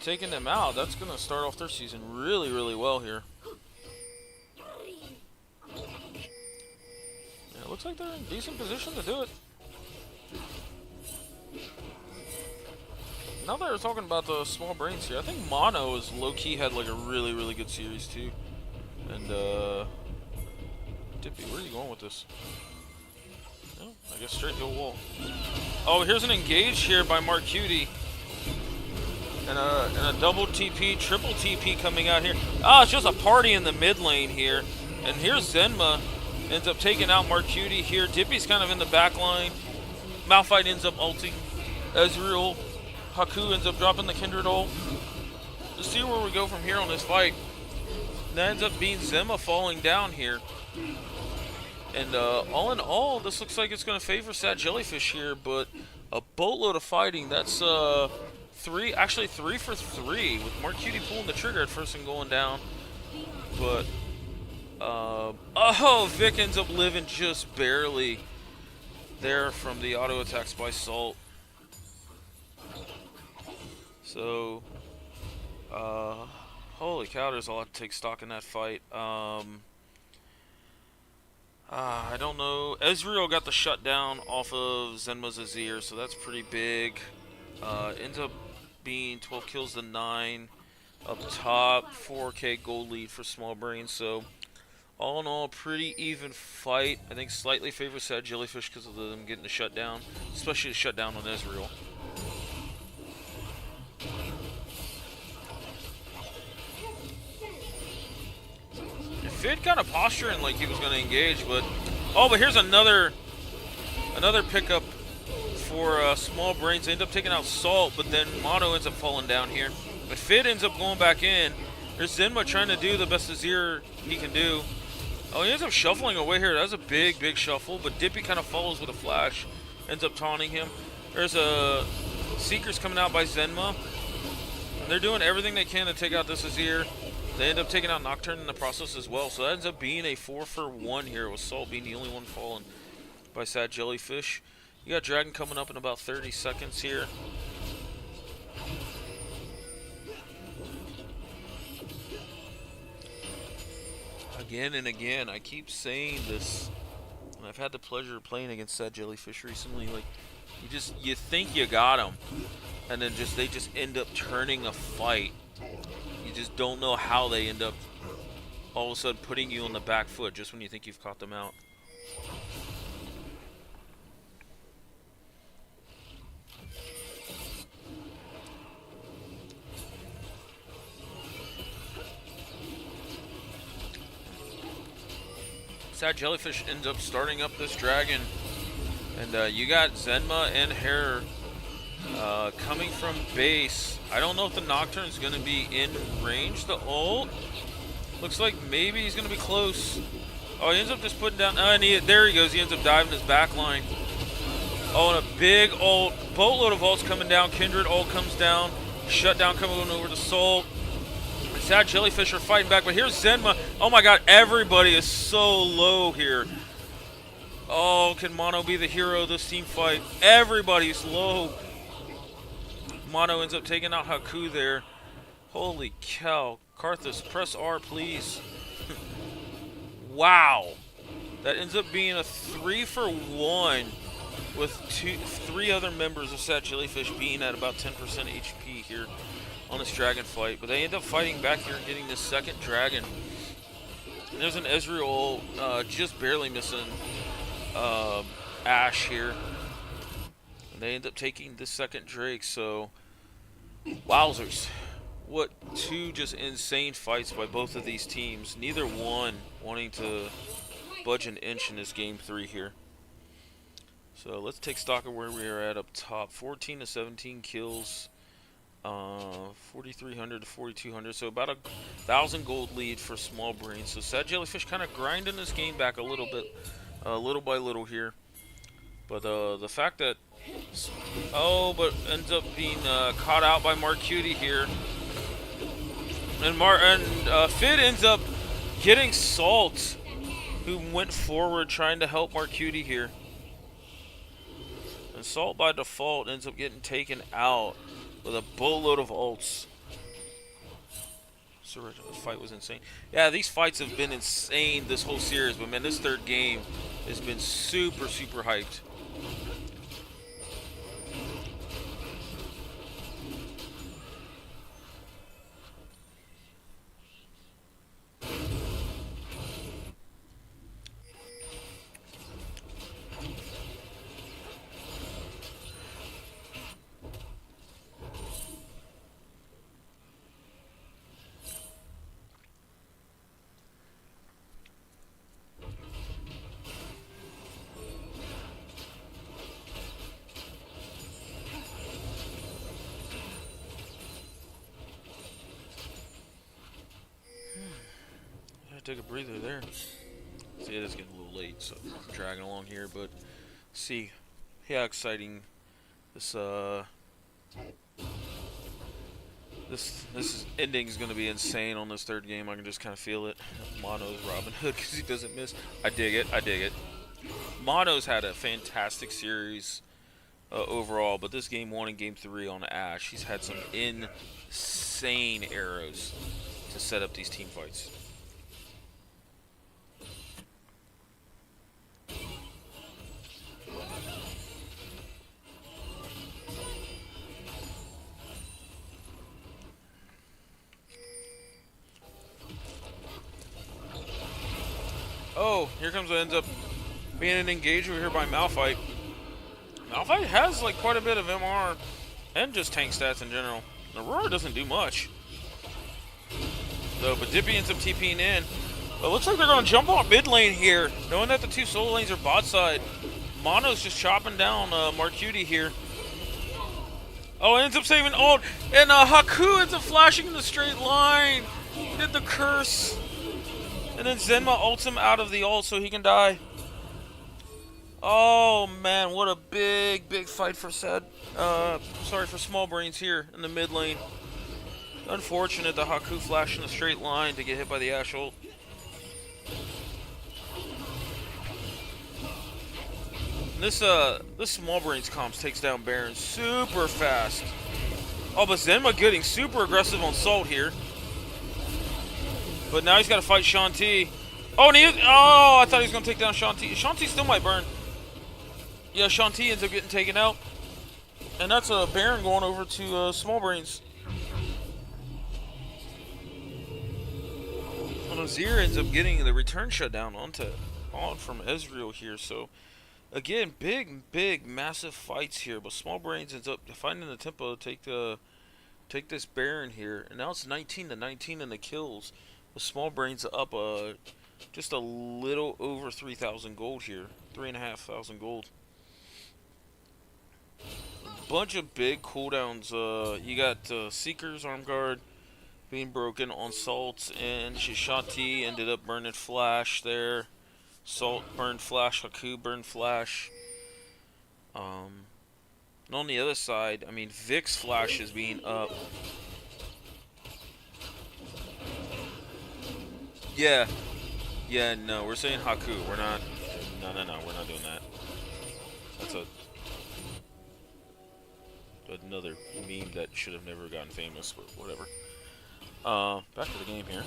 taking them out. That's going to start off their season really, really well here. Yeah, it looks like they're in decent position to do it. Now that we're talking about the Small Brains here, I think Mono is low-key had like a really, really good series too. And Dippy, where are you going with this? Oh, I guess straight to a wall. Oh, here's an engage here by Mark Cutie. And a double TP, triple TP coming out here. Ah, it's just a party in the mid lane here. And here's Zenma. Ends up taking out Mark Cutie here. Dippy's kind of in the back line. Malphite ends up ulting Ezreal. Haku ends up dropping the Kindred ult. Let's see where we go from here on this fight. That ends up being Zenma falling down here. And all in all, this looks like it's going to favor Sad Jellyfish here, but a boatload of fighting. That's 3 for 3, with Mark Cutie pulling the trigger at first and going down. But, oh, Vic ends up living just barely there from the auto attacks by Salt. So, holy cow, there's a lot to take stock in that fight. I don't know. Ezreal got the shutdown off of Zenma's Azir, so that's pretty big. Ends up being 12 kills to 9 up top. 4K gold lead for Small Brains. So, all in all, pretty even fight. I think slightly favors Sad Jellyfish because of them getting the shutdown, especially the shutdown on Ezreal. Fid kind of posturing like he was going to engage, but but here's another pickup for Small Brains. They end up taking out Salt, but then Mono ends up falling down here. But Fid ends up going back in. There's Zenma trying to do the best Azir he can do. Oh, he ends up shuffling away here. That's a big, big shuffle, but Dippy kind of follows with a flash. Ends up taunting him. There's a Seekers coming out by Zenma. They're doing everything they can to take out this Azir. They end up taking out Nocturne in the process as well. So that ends up being a 4 for 1 here, with Salt being the only one fallen by Sad Jellyfish. You got Dragon coming up in about 30 seconds here. Again and again, I keep saying this, and I've had the pleasure of playing against Sad Jellyfish recently. Like, you think you got them, and then they just end up turning a fight. You just don't know how they end up all of a sudden putting you on the back foot just when you think you've caught them out. Sad Jellyfish ends up starting up this dragon, and you got Zenma and Hare coming from base. I don't know if the Nocturne's going to be in range. The ult looks like maybe he's going to be close. Oh, he ends up just putting down. And there he goes. He ends up diving his back line. Oh, and a big ult. Boatload of ults coming down. Kindred ult comes down. Shutdown coming over to Salt. Sad Jellyfish are fighting back. But here's Zenma. Oh my god, everybody is so low here. Oh, can Mono be the hero of this team fight? Everybody's low. Mono ends up taking out Haku there. Holy cow. Karthus, press R, please. Wow. That ends up being a 3-for-1 with 3 other members of Sad Jellyfish being at about 10% HP here on this dragon fight. But they end up fighting back here and getting this second dragon. And there's an Ezreal just barely missing Ashe here. And they end up taking the second Drake, so wowzers. What 2 just insane fights by both of these teams. Neither one wanting to budge an inch in this game 3 here. So let's take stock of where we are at up top. 14 to 17 kills. 4,300 to 4,200. So about 1,000 gold lead for Small Brain. So Sad Jellyfish kind of grinding this game back a little bit. Little by little here. But the fact that... but ends up being caught out by Marcutie here. And Fid ends up getting Salt, who went forward trying to help Marcutie here. And Salt by default ends up getting taken out with a boatload of ults. So the fight was insane. Yeah, these fights have been insane this whole series, but man, this third game has been super, super hyped. Take a breather there. See, it is getting a little late, so I'm dragging along here, but see how exciting this this ending is going to be insane on this third game. I can just kind of feel it. Mono's Robin Hood because he doesn't miss. I dig it. I dig it. Mono's had a fantastic series overall, but this game 1 and game 3 on Ashe, he's had some insane arrows to set up these team fights. Oh, here comes what ends up being an engage over here by Malphite. Malphite has like quite a bit of MR and just tank stats in general. Aurora doesn't do much. So, but Dippy ends up TPing in. But it looks like they're going to jump on mid lane here, knowing that the 2 solo lanes are bot side. Mono's just chopping down Marcutie here. Oh, ends up saving ult, and Haku ends up flashing in the straight line. He did the curse. And then Zenma ults him out of the ult so he can die. Oh man, what a big, big fight for for Small Brains here in the mid lane. Unfortunate that Haku flashed in a straight line to get hit by the Ashe ult. This Small Brains comps takes down Baron super fast. Oh, but Zenma getting super aggressive on Salt here. But now he's got to fight Shanti. Oh, and I thought he was going to take down Shanti. Shanti still might burn. Yeah, Shanti ends up getting taken out. And that's a Baron going over to Small Brains. And Azir ends up getting the return shutdown on from Ezreal here. So, again, big, massive fights here. But Small Brains ends up finding the tempo to take this Baron here. And now it's 19 to 19 in the kills. The Small Brains up just a little over 3,000 gold here. 3,500 gold. Bunch of big cooldowns. You got Seeker's Arm Guard being broken on Salt, and Shanti ended up burning Flash there. Salt burned Flash, Haku burned Flash. And on the other side, I mean, Vic's Flash is being up. Yeah, no, we're saying Haku. We're not. No, we're not doing that. another meme that should have never gotten famous, but whatever. Back to the game here.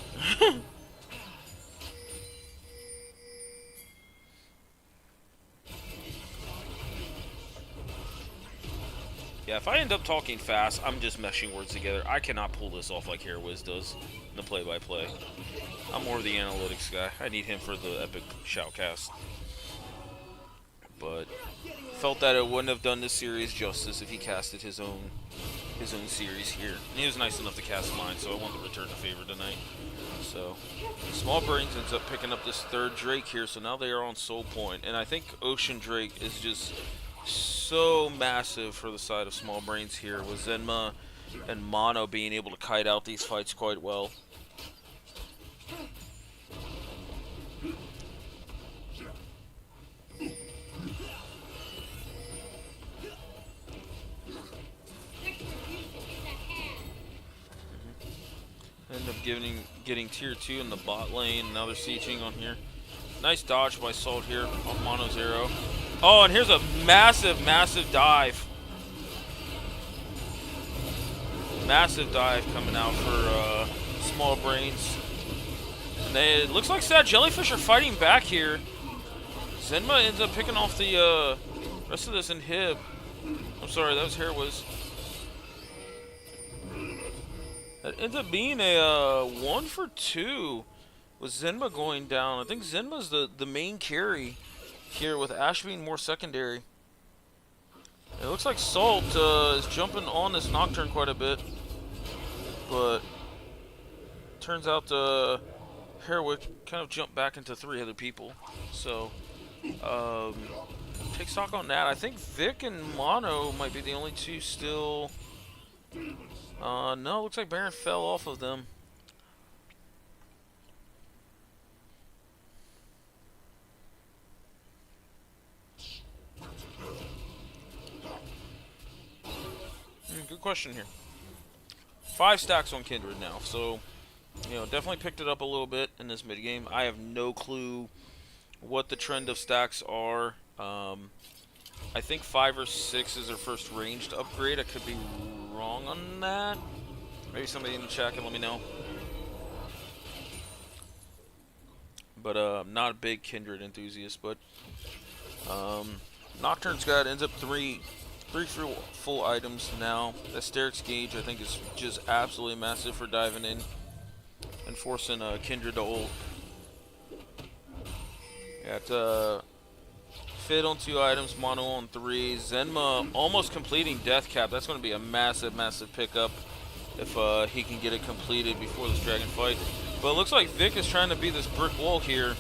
Yeah, if I end up talking fast, I'm just meshing words together. I cannot pull this off like HairWiz does in the play-by-play. I'm more of the analytics guy. I need him for the epic shoutcast. But felt that it wouldn't have done this series justice if he casted his own series here. And he was nice enough to cast mine, so I want to return the favor tonight. So Small Brains ends up picking up this third Drake here, so now they are on Soul Point. And I think Ocean Drake is just so massive for the side of Small Brains here, with Zenma and Mono being able to kite out these fights quite well. End up getting tier 2 in the bot lane. Now they're sieging on here. Nice dodge by Salt here on Mono Zero. Oh, and here's a massive dive. Massive dive coming out for Small Brains. And it looks like Sad JellyFish are fighting back here. Zenma ends up picking off the rest of this inhib. I'm sorry, that was HairWiz. That ends up being a 1 for 2 with Zenma going down. I think Zenma's the main carry here, with Ash being more secondary. It looks like Salt is jumping on this Nocturne quite a bit, but turns out HairWiz kind of jumped back into 3 other people. So take stock on that. I think Vic and Mono might be the only 2 still. No, looks like Baron fell off of them. Good question here. 5 stacks on Kindred now, so definitely picked it up a little bit in this mid game. I have no clue what the trend of stacks are. I think 5 or 6 is their first ranged upgrade. I could be wrong on that. Maybe somebody in the chat can let me know. But I'm not a big Kindred enthusiast, but Nocturne's got ends up 3 full items now. Asterix Gauge, I think, is just absolutely massive for diving in and forcing Kindred to ult. Got Fit on 2 items, Mono on 3. Zenma almost completing Death Cap. That's going to be a massive pickup if he can get it completed before this dragon fight. But it looks like Vic is trying to beat this brick wall here.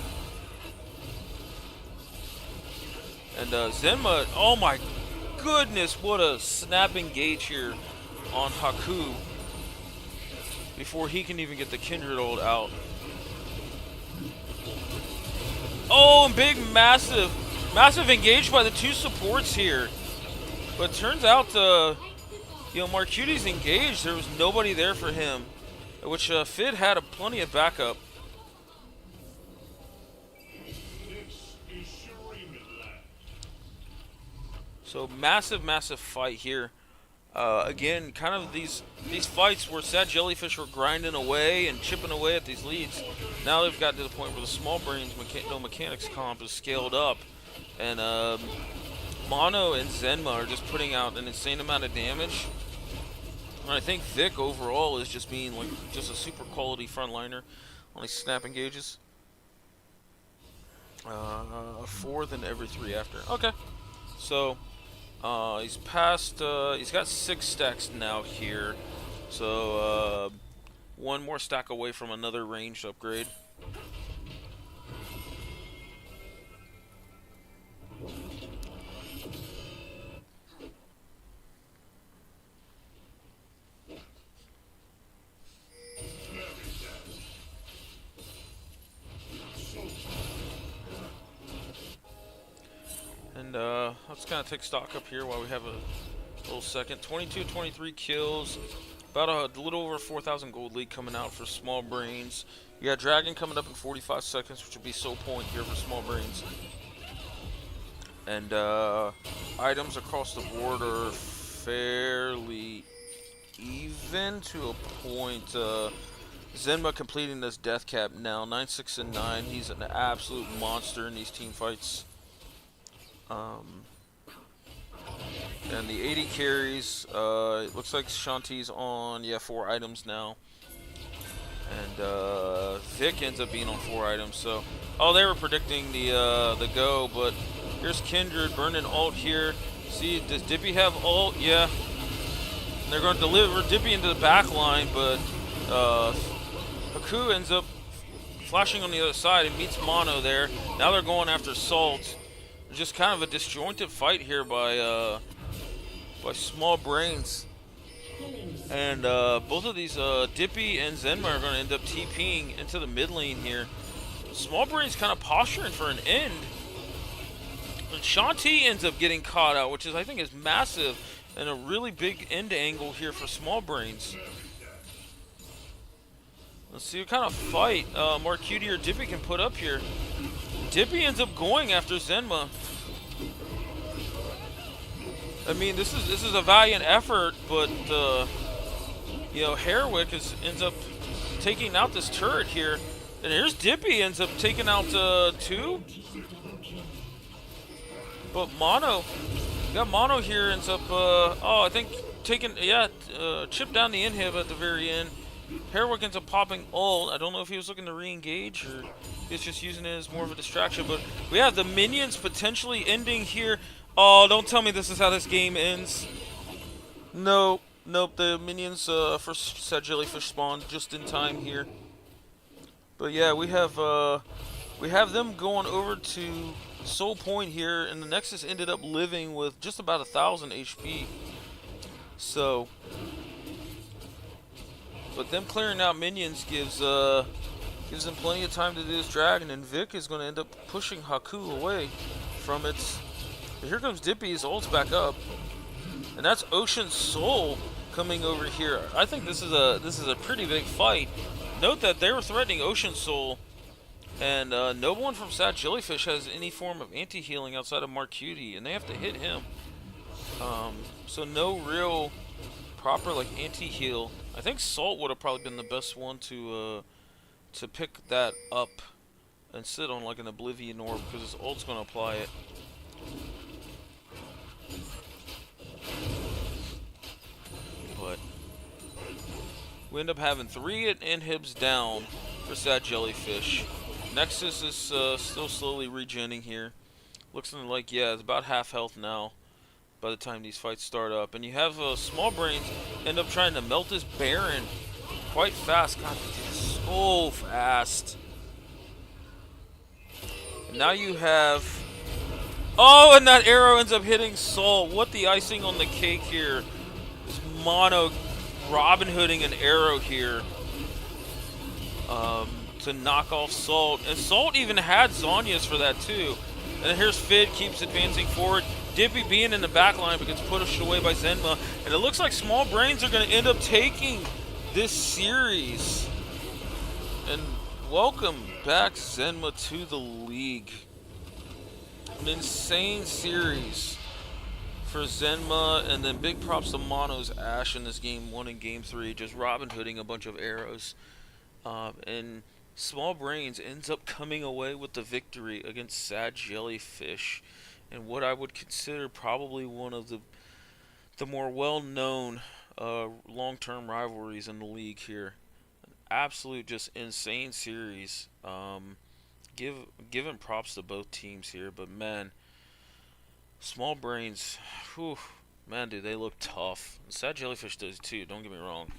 And Zenma, oh my goodness, what a snap engage here on Haku before he can even get the Kindred ult out. Oh, and big, massive engage by the 2 supports here. But turns out, Marcuti's engaged. There was nobody there for him, which Fid had plenty of backup. So massive fight here. Again, kind of these fights where Sad JellyFish were grinding away and chipping away at these leads. Now they've got to the point where the Small Brains no mechanics comp is scaled up, and Mono and Zenma are just putting out an insane amount of damage. And I think Vic overall is just being like just a super quality frontliner on these snap engages. 4 then every 3 after. Okay, so. He's past, he's got 6 stacks now here, so 1 more stack away from another ranged upgrade. And let's kind of take stock up here while we have a little second. 23 kills, about a little over 4,000 gold lead coming out for Small Brains. You got Dragon coming up in 45 seconds, which would be Soul Point here for Small Brains. And items across the board are fairly even to a point. Zenma completing this death cap now, 9-6-9. He's an absolute monster in these team fights. And the 80 carries. It looks like Shanti's on 4 items now. And Vic ends up being on 4 items. So, they were predicting the go, but here's Kindred burning ult here. See, does Dippy have ult? Yeah. And they're going to deliver Dippy into the back line, but Haku ends up flashing on the other side and meets Mono there. Now they're going after Salt. Just kind of a disjointed fight here by Small Brains. And both of these, Dippy and Zenma, are going to end up TPing into the mid lane here. Small Brains kind of posturing for an end. And Shanti ends up getting caught out, which I think is massive, and a really big end angle here for Small Brains. Let's see what kind of fight more Cutie or Dippy can put up here. Dippy ends up going after Zenma. I mean, this is a valiant effort, but Herwick ends up taking out this turret here, and here's Dippy ends up taking out 2. But Mono here ends up I think taking chip down the inhib at the very end. Herwick ends up popping ult. I don't know if he was looking to re-engage or he's just using it as more of a distraction, but we have the minions potentially ending here. Oh, don't tell me this is how this game ends. Nope, the minions for said JellyFish spawned just in time here. But yeah, we have them going over to Soul Point here, and the Nexus ended up living with just about 1,000 HP. So, but them clearing out minions gives them plenty of time to do this dragon, and Vic is going to end up pushing Haku away from it. But here comes Dippy's ult's back up, and that's Ocean Soul coming over here. I think this is a pretty big fight. Note that they were threatening Ocean Soul, and no one from Sad JellyFish has any form of anti-healing outside of Mark Cutie, and they have to hit him. So no real proper anti-heal. I think Salt would have probably been the best one to pick that up and sit on an Oblivion Orb, because his ult's going to apply it. But we end up having 3 inhibs down for Sad JellyFish. Nexus is still slowly regenning here. Looks like, it's about half health now by the time these fights start up. And you have Small Brains end up trying to melt this Baron quite fast. God, it's so fast. And now you have... Oh, and that arrow ends up hitting Soul. What the icing on the cake here. This Mono Robin Hooding an arrow here to knock off Salt. And Salt even had Zhonya's for that too. And here's Fid, keeps advancing forward. Dippy being in the back line but gets pushed away by Zenma. And it looks like Small Brains are going to end up taking this series. And welcome back Zenma to the league. An insane series for Zenma, and then big props to Mono's Ash in this game 1 and game 3, just Robin Hooding a bunch of arrows. And Small Brains ends up coming away with the victory against Sad JellyFish, and what I would consider probably one of the more well-known long-term rivalries in the league here. An absolute just insane series. Giving props to both teams here, but man, Small Brains, whew, man, dude, they look tough. Sad JellyFish does too, don't get me wrong.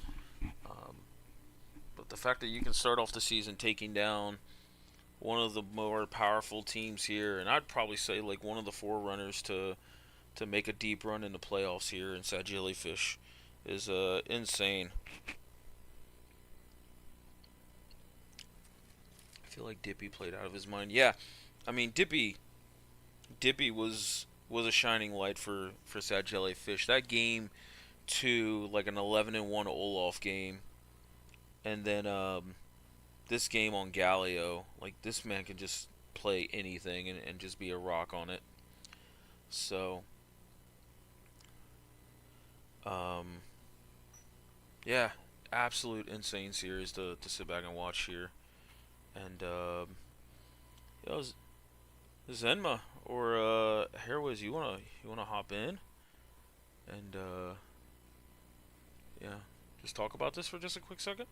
But the fact that you can start off the season taking down one of the more powerful teams here, and I'd probably say one of the forerunners to make a deep run in the playoffs here in Sad JellyFish, is insane. I feel like Dippy played out of his mind. Yeah, I mean Dippy was a shining light for Sad JellyFish. That game to an 11-1 Olaf game, and then this game on Galio, this man can just play anything and just be a rock on it. So Um, yeah, absolute insane series to sit back and watch here. And you know, Zenma or Hairways, you wanna hop in and yeah, just talk about this for just a quick second.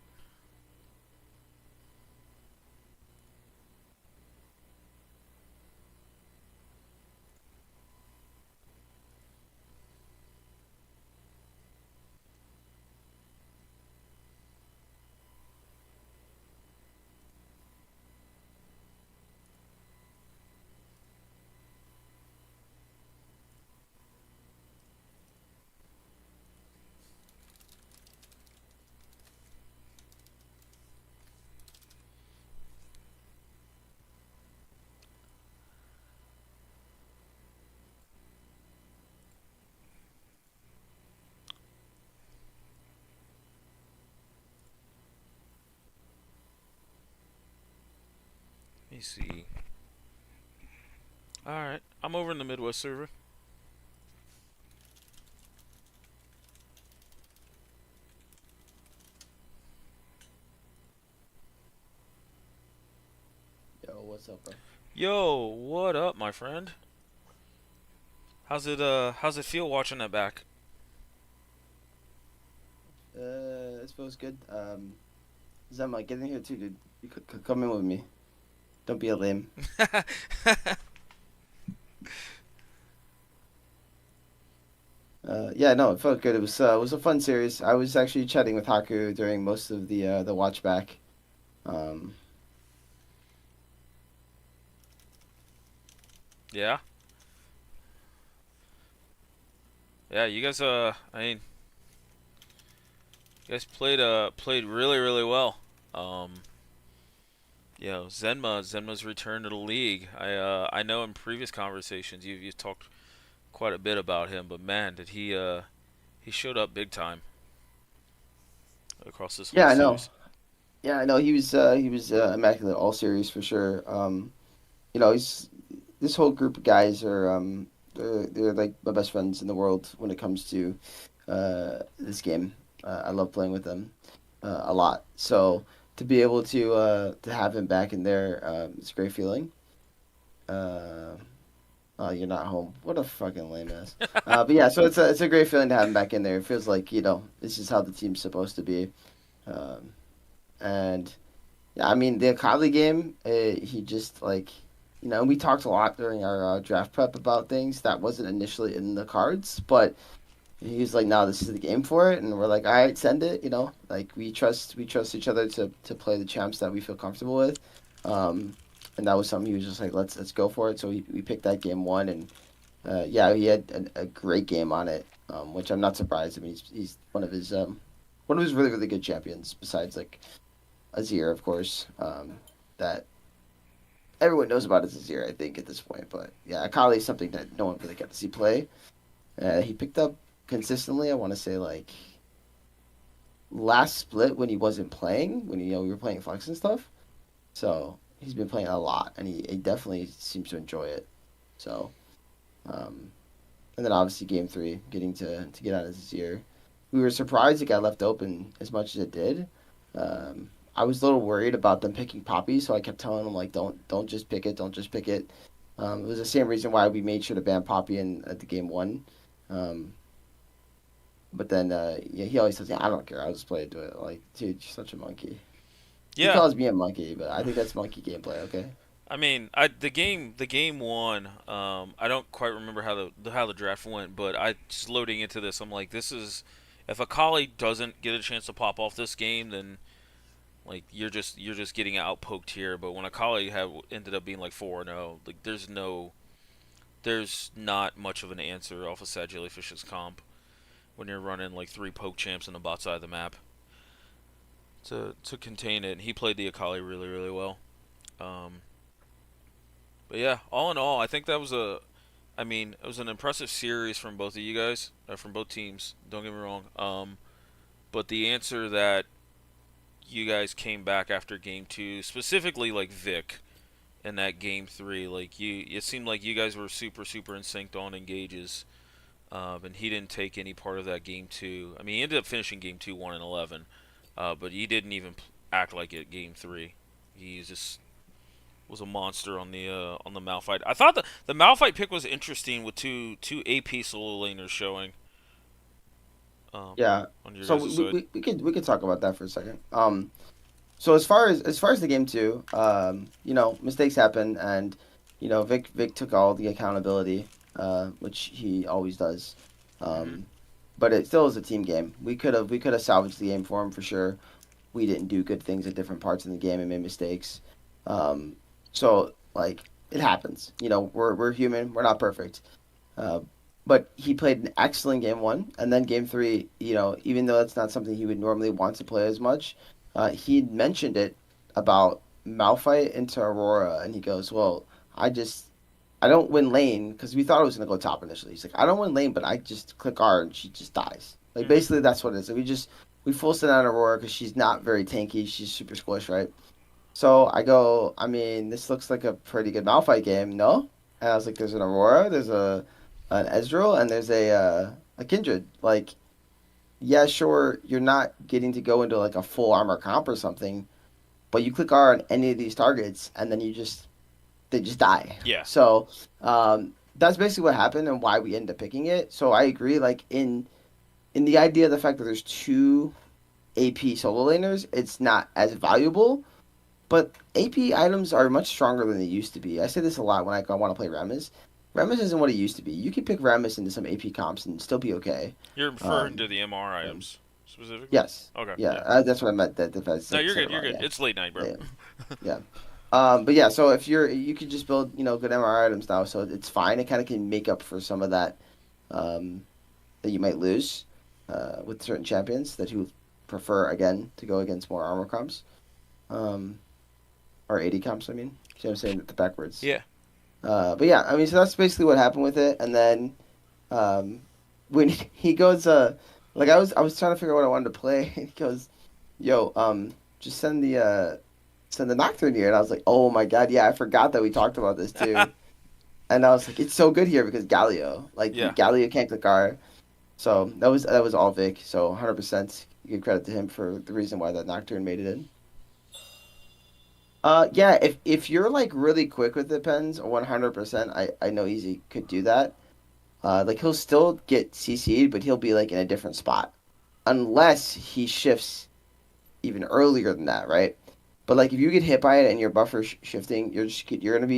Let me see. All right, I'm over in the Midwest server. Yo, what's up, bro? Yo, what up, my friend? How's it feel watching that back? It feels good. Zema, get in here too, dude. You could come in with me. Don't be a lame. Yeah, no, it felt good. It was a fun series. I was actually chatting with Haku during most of the watch back. Um, Yeah, yeah. You guys, I mean, you guys played really really well. Um, Zenma's return to the league. I know in previous conversations you've talked quite a bit about him, but man, did he showed up big time across this whole yeah, I know. series. Yeah, I know. He was immaculate all series for sure. He's this whole group of guys are they're like my best friends in the world when it comes to this game. I love playing with them a lot. So to be able to have him back in there, it's a great feeling. Uh, oh, you're not home. What a fucking lame ass. But yeah, so it's a great feeling to have him back in there. It feels like this is how the team's supposed to be. Um, and yeah, I mean the Akali game, he just like we talked a lot during our draft prep about things that wasn't initially in the cards, but he was like, "No, this is the game for it," and we're like, "All right, send it." Like we trust each other to play the champs that we feel comfortable with, um, and that was something he was just like, "Let's go for it." So we picked that game one, and yeah, he had a great game on it, which I'm not surprised. I mean, he's one of his really really good champions besides like Azir, of course, that everyone knows about as Azir, I think, at this point. But yeah, Akali is something that no one really got to see play. He picked up consistently. I want to say like last split when he wasn't playing, when we were playing Flex and stuff. So he's been playing a lot, and he definitely seems to enjoy it. So, um, and then obviously game three, getting to get out of his year. We were surprised it got left open as much as it did. I was a little worried about them picking Poppy, so I kept telling them like, don't just pick it, don't just pick it. It was the same reason why we made sure to ban Poppy in at the game one. Um, but then yeah, he always says, "Yeah, I don't care. I'll just play it to it." Like, dude, you're such a monkey. He Yeah, calls me a monkey, but I think that's monkey gameplay. Okay. I mean, the game one. I don't quite remember how the draft went, but I just loading into this. I'm like, this is if Akali doesn't get a chance to pop off this game, then like you're just getting outpoked here. But when Akali had ended up being like 4-0, like there's not much of an answer off of Sad Jellyfish's comp when you're running like three poke champs on the bot side of the map to contain it. And he played the Akali really really well. Um, but yeah, all in all, I think that was I mean, it was an impressive series from both of you guys, from both teams. Don't get me wrong. But the answer that you guys came back after game two, specifically like Vic in that game three, like it seemed like you guys were super super in sync on engages. and he didn't take any part of that game two. I mean, he ended up finishing game two 1-11, but he didn't even act like it game three. He just was a monster on the Malphite. I thought the Malphite pick was interesting with two AP solo laners showing um, Yeah. on your So guys' side. we could talk about that for a second. So as far as the game too, mistakes happen, and Vic took all the accountability, which he always does. Hmm. Um, but it still is a team game. We could have salvaged the game for him for sure. We didn't do good things at different parts in the game and made mistakes. Um, so like it happens. We're human. We're not perfect. Uh, but he played an excellent game one, and then game three. Even though that's not something he would normally want to play as much, he mentioned it about Malphite into Aurora, and he goes, "Well, I don't win lane because we thought it was gonna go top initially. He's like, I don't win lane, but I just click R and she just dies. Like Hmm. basically that's what it is. We full send out Aurora because she's not very tanky. She's super squish, right? So I go, I mean, this looks like a pretty good Malphite game, no? And I was like, there's an Aurora, there's an Ezreal, and there's a Kindred. Like, yeah, sure, you're not getting to go into like a full armor comp or something, but you click R on any of these targets, and then they just die. Yeah. So that's basically what happened and why we ended up picking it. So I agree, like in the idea of the fact that there's two AP solo laners, it's not as valuable. But AP items are much stronger than they used to be. I say this a lot when I want to play Rammus. Rammus isn't what it used to be. You can pick Rammus into some AP comps and still be okay. You're referring to Um, the MR um, items specifically? yes, Okay, yeah, yeah. that's what I meant. That if I No, said, you're said good. it You're wrong, good. yeah, It's late night, bro. yeah, yeah. But yeah, so if you could just build good MR items now, so it's fine. It kind of can make up for some of that um, that you might lose with certain champions that you prefer again to go against more armor comps um, or AD comps. I mean, see what I'm saying the backwards. Yeah. But yeah, I mean, so that's basically what happened with it. And then um, when he goes, like I was trying to figure out what I wanted to play, and he goes, "Yo, just send the Nocturne here." And I was like, "Oh my God, yeah, I forgot that we talked about this too." And I was like, "It's so good here because Galio, like Yeah. Galio can't click R." So that was all Vic. So 100% give credit to him for the reason why that Nocturne made it in. Yeah, if you're like really quick with the pens, 100%, I know Easy could do that. Like he'll still get CC'd, but he'll be like in a different spot, unless he shifts even earlier than that, right? But like if you get hit by it and your buffer shifting, you're gonna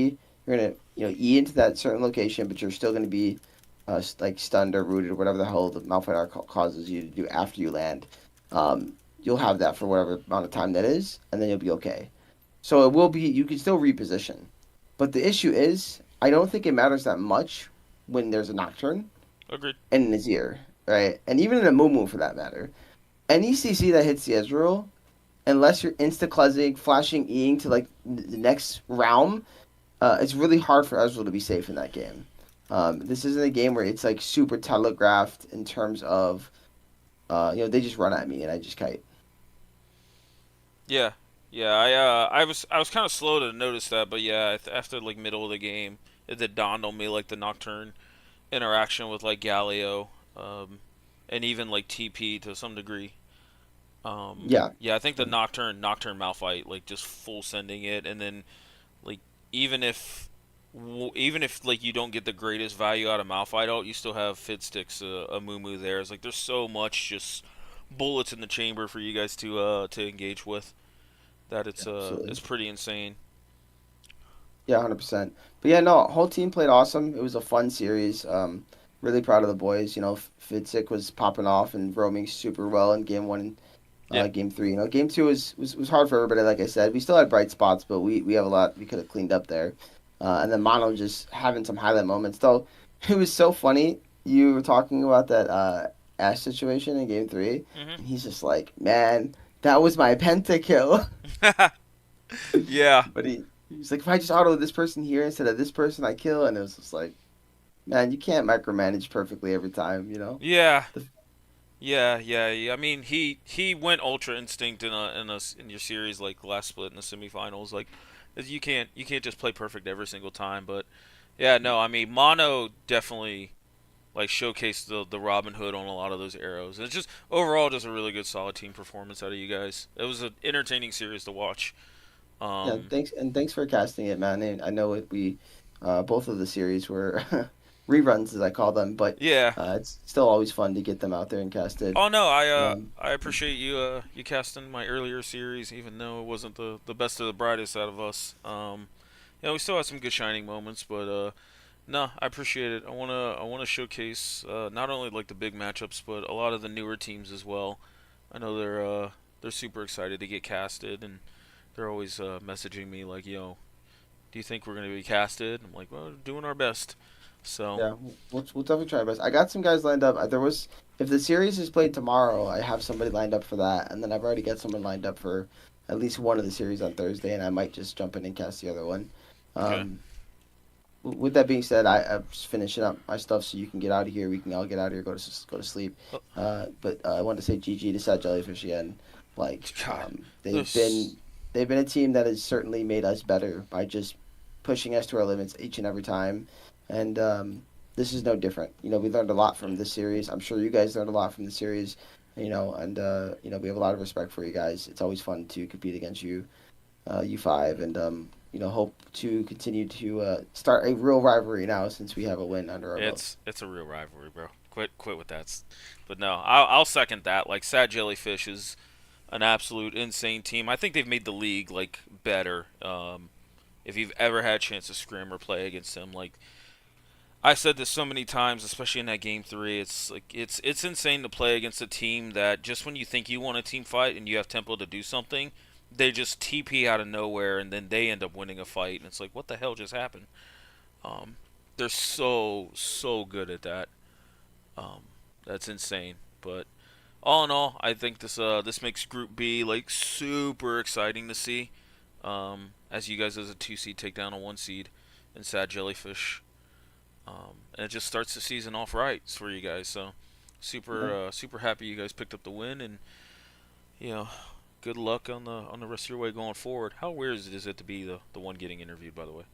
E into that certain location, but you're still gonna be like stunned or rooted or whatever the hell the Malphite Arc causes you to do after you land. You'll have that for whatever amount of time that is, and then you'll be okay. So it will be you can still reposition, but the issue is I don't think it matters that much when there's a Nocturne Agreed. and an Azir, right? And even in a Mumu for that matter. Any CC that hits the Ezreal, unless you're insta cluzzing, flashing Eing to like the next realm, it's really hard for Ezreal to be safe in that game. This isn't a game where it's like super telegraphed in terms of, they just run at me and I just kite. Yeah. Yeah. I was kind of slow to notice that, but yeah, after like middle of the game, it did dawned on me like the Nocturne interaction with like Galio, um, and even like TP to some degree. Yeah, Yeah, I think the Nocturne Malphite, like just full sending it, and then like even if even if like you don't get the greatest value out of Malphite out, you still have Fidsticks, a Moo there. It's like there's so much just bullets in the chamber for you guys to engage with that it's absolutely. pretty insane. Yeah, 100%. But yeah, no, whole team played awesome. It was a fun series. Really proud of the boys. Fitzik was popping off and roaming super well in game one. Yeah, Game three. Game two was hard for everybody. Like I said, we still had bright spots, but we have a lot we could have cleaned up there. And then Mono just having some highlight moments. Though it was so funny. You were talking about that Ash situation in game three, hmm. and he's just like, "Man, that was my pentakill." Yeah, But he's like, "If I just auto this person here instead of this person, I kill." And it was just like, man, you can't micromanage perfectly every time. yeah, The, yeah. I mean, he went Ultra Instinct in your series like last split in the semifinals. Like, you can't just play perfect every single time. But yeah, no, I mean, Mono definitely like showcase the Robin Hood on a lot of those arrows. And it's just overall just a really good solid team performance out of you guys. It was an entertaining series to watch. Yeah, Um, thanks for casting it, man. And I know we both of the series were reruns as I call them, but yeah. it's still always fun to get them out there and casted. Oh no, Um, I appreciate you you casting my earlier series, even though it wasn't the best of the brightest out of us. We still had some good shining moments, but no, I appreciate it. I wanna showcase not only like the big matchups, but a lot of the newer teams as well. I know they're super excited to get casted, and they're always messaging me like, "Yo, do you think we're gonna be casted?" I'm like, "Well, doing our best." So yeah, we'll definitely try our best. I got some guys lined up. There was if the series is played tomorrow, I have somebody lined up for that, and then I've already got someone lined up for at least one of the series on Thursday, and I might just jump in and cast the other one. okay. Um, with that being said, I'm just finishing up my stuff so you can get out of here. We can all get out of here, go to sleep. Uh, But I wanted to say GG to Sad Jellyfish again. Like God, they've this. been a team that has certainly made us better by just pushing us to our limits each and every time. And this is no different. You know, we learned a lot from this series. I'm sure you guys learned a lot from the series. And we have a lot of respect for you guys. It's always fun to compete against you five, and hope to continue to start a real rivalry now since we have a win under our belts. It's a real rivalry, bro. Quit with that. But no, I'll second that. Like Sad Jellyfish is an absolute insane team. I think they've made the league like better. If you've ever had a chance to scrim or play against them, like I said this so many times, especially in that game three, it's like it's insane to play against a team that just when you think you want a team fight and you have tempo to do something, they just TP out of nowhere and then they end up winning a fight and it's like what the hell just happened? Um, they're so good at that. Um, that's insane. But all in all, I think this makes Group B like super exciting to see. As you guys as a 2 seed take down a 1 seed in Sad Jellyfish. And it just starts the season off right for you guys. So Yeah. super happy you guys picked up the win and you know good luck on the rest of your way going forward. How weird is it to be the one getting interviewed, by the way?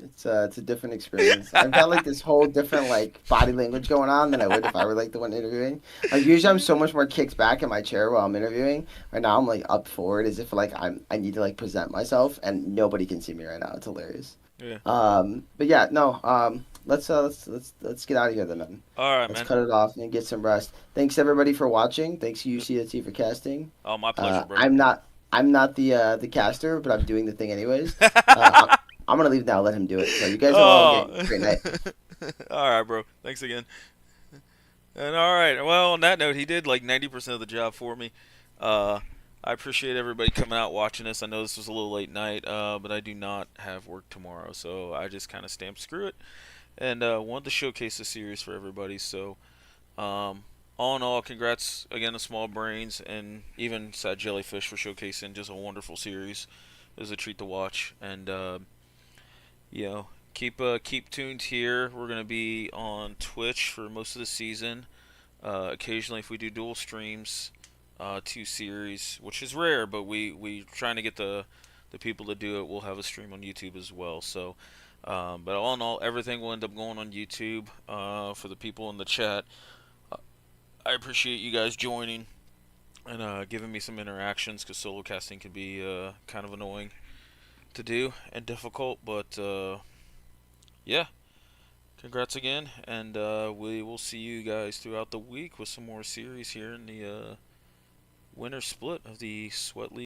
It's a different experience. I've got like this whole different like body language going on than I would if I were like the one interviewing. Like usually I'm so much more kicked back in my chair while I'm interviewing. Right now I'm like up forward as if like I need to like present myself and nobody can see me right now. It's hilarious. Yeah. But yeah, no. Let's get out of here then, man. All right, Let's man. cut it off and get some rest. Thanks everybody for watching. Thanks UCST for casting. Oh, my pleasure, bro. I'm not the caster, but I'm doing the thing anyways. I'm gonna leave now. Let him do it. So you guys have all Oh. a great night. All right, bro. Thanks again. And all right. Well, on that note, he did like 90% of the job for me. Uh, I appreciate everybody coming out watching this. I know this was a little late night, but I do not have work tomorrow, so I just kind of stamped screw it and wanted to showcase the series for everybody. So, all in all, congrats again to Small Brains and even Sad Jellyfish for showcasing just a wonderful series. It was a treat to watch, and you know, keep tuned here. We're gonna be on Twitch for most of the season. Occasionally, if we do dual streams, 2 series, which is rare, but we trying to get the people to do it. We'll have a stream on YouTube as well. So, but all in all, everything will end up going on YouTube. For the people in the chat, uh, I appreciate you guys joining and giving me some interactions because solo casting can be kind of annoying to do and difficult. But yeah, congrats again, and we will see you guys throughout the week with some more series here in the winter split of the Sweat League.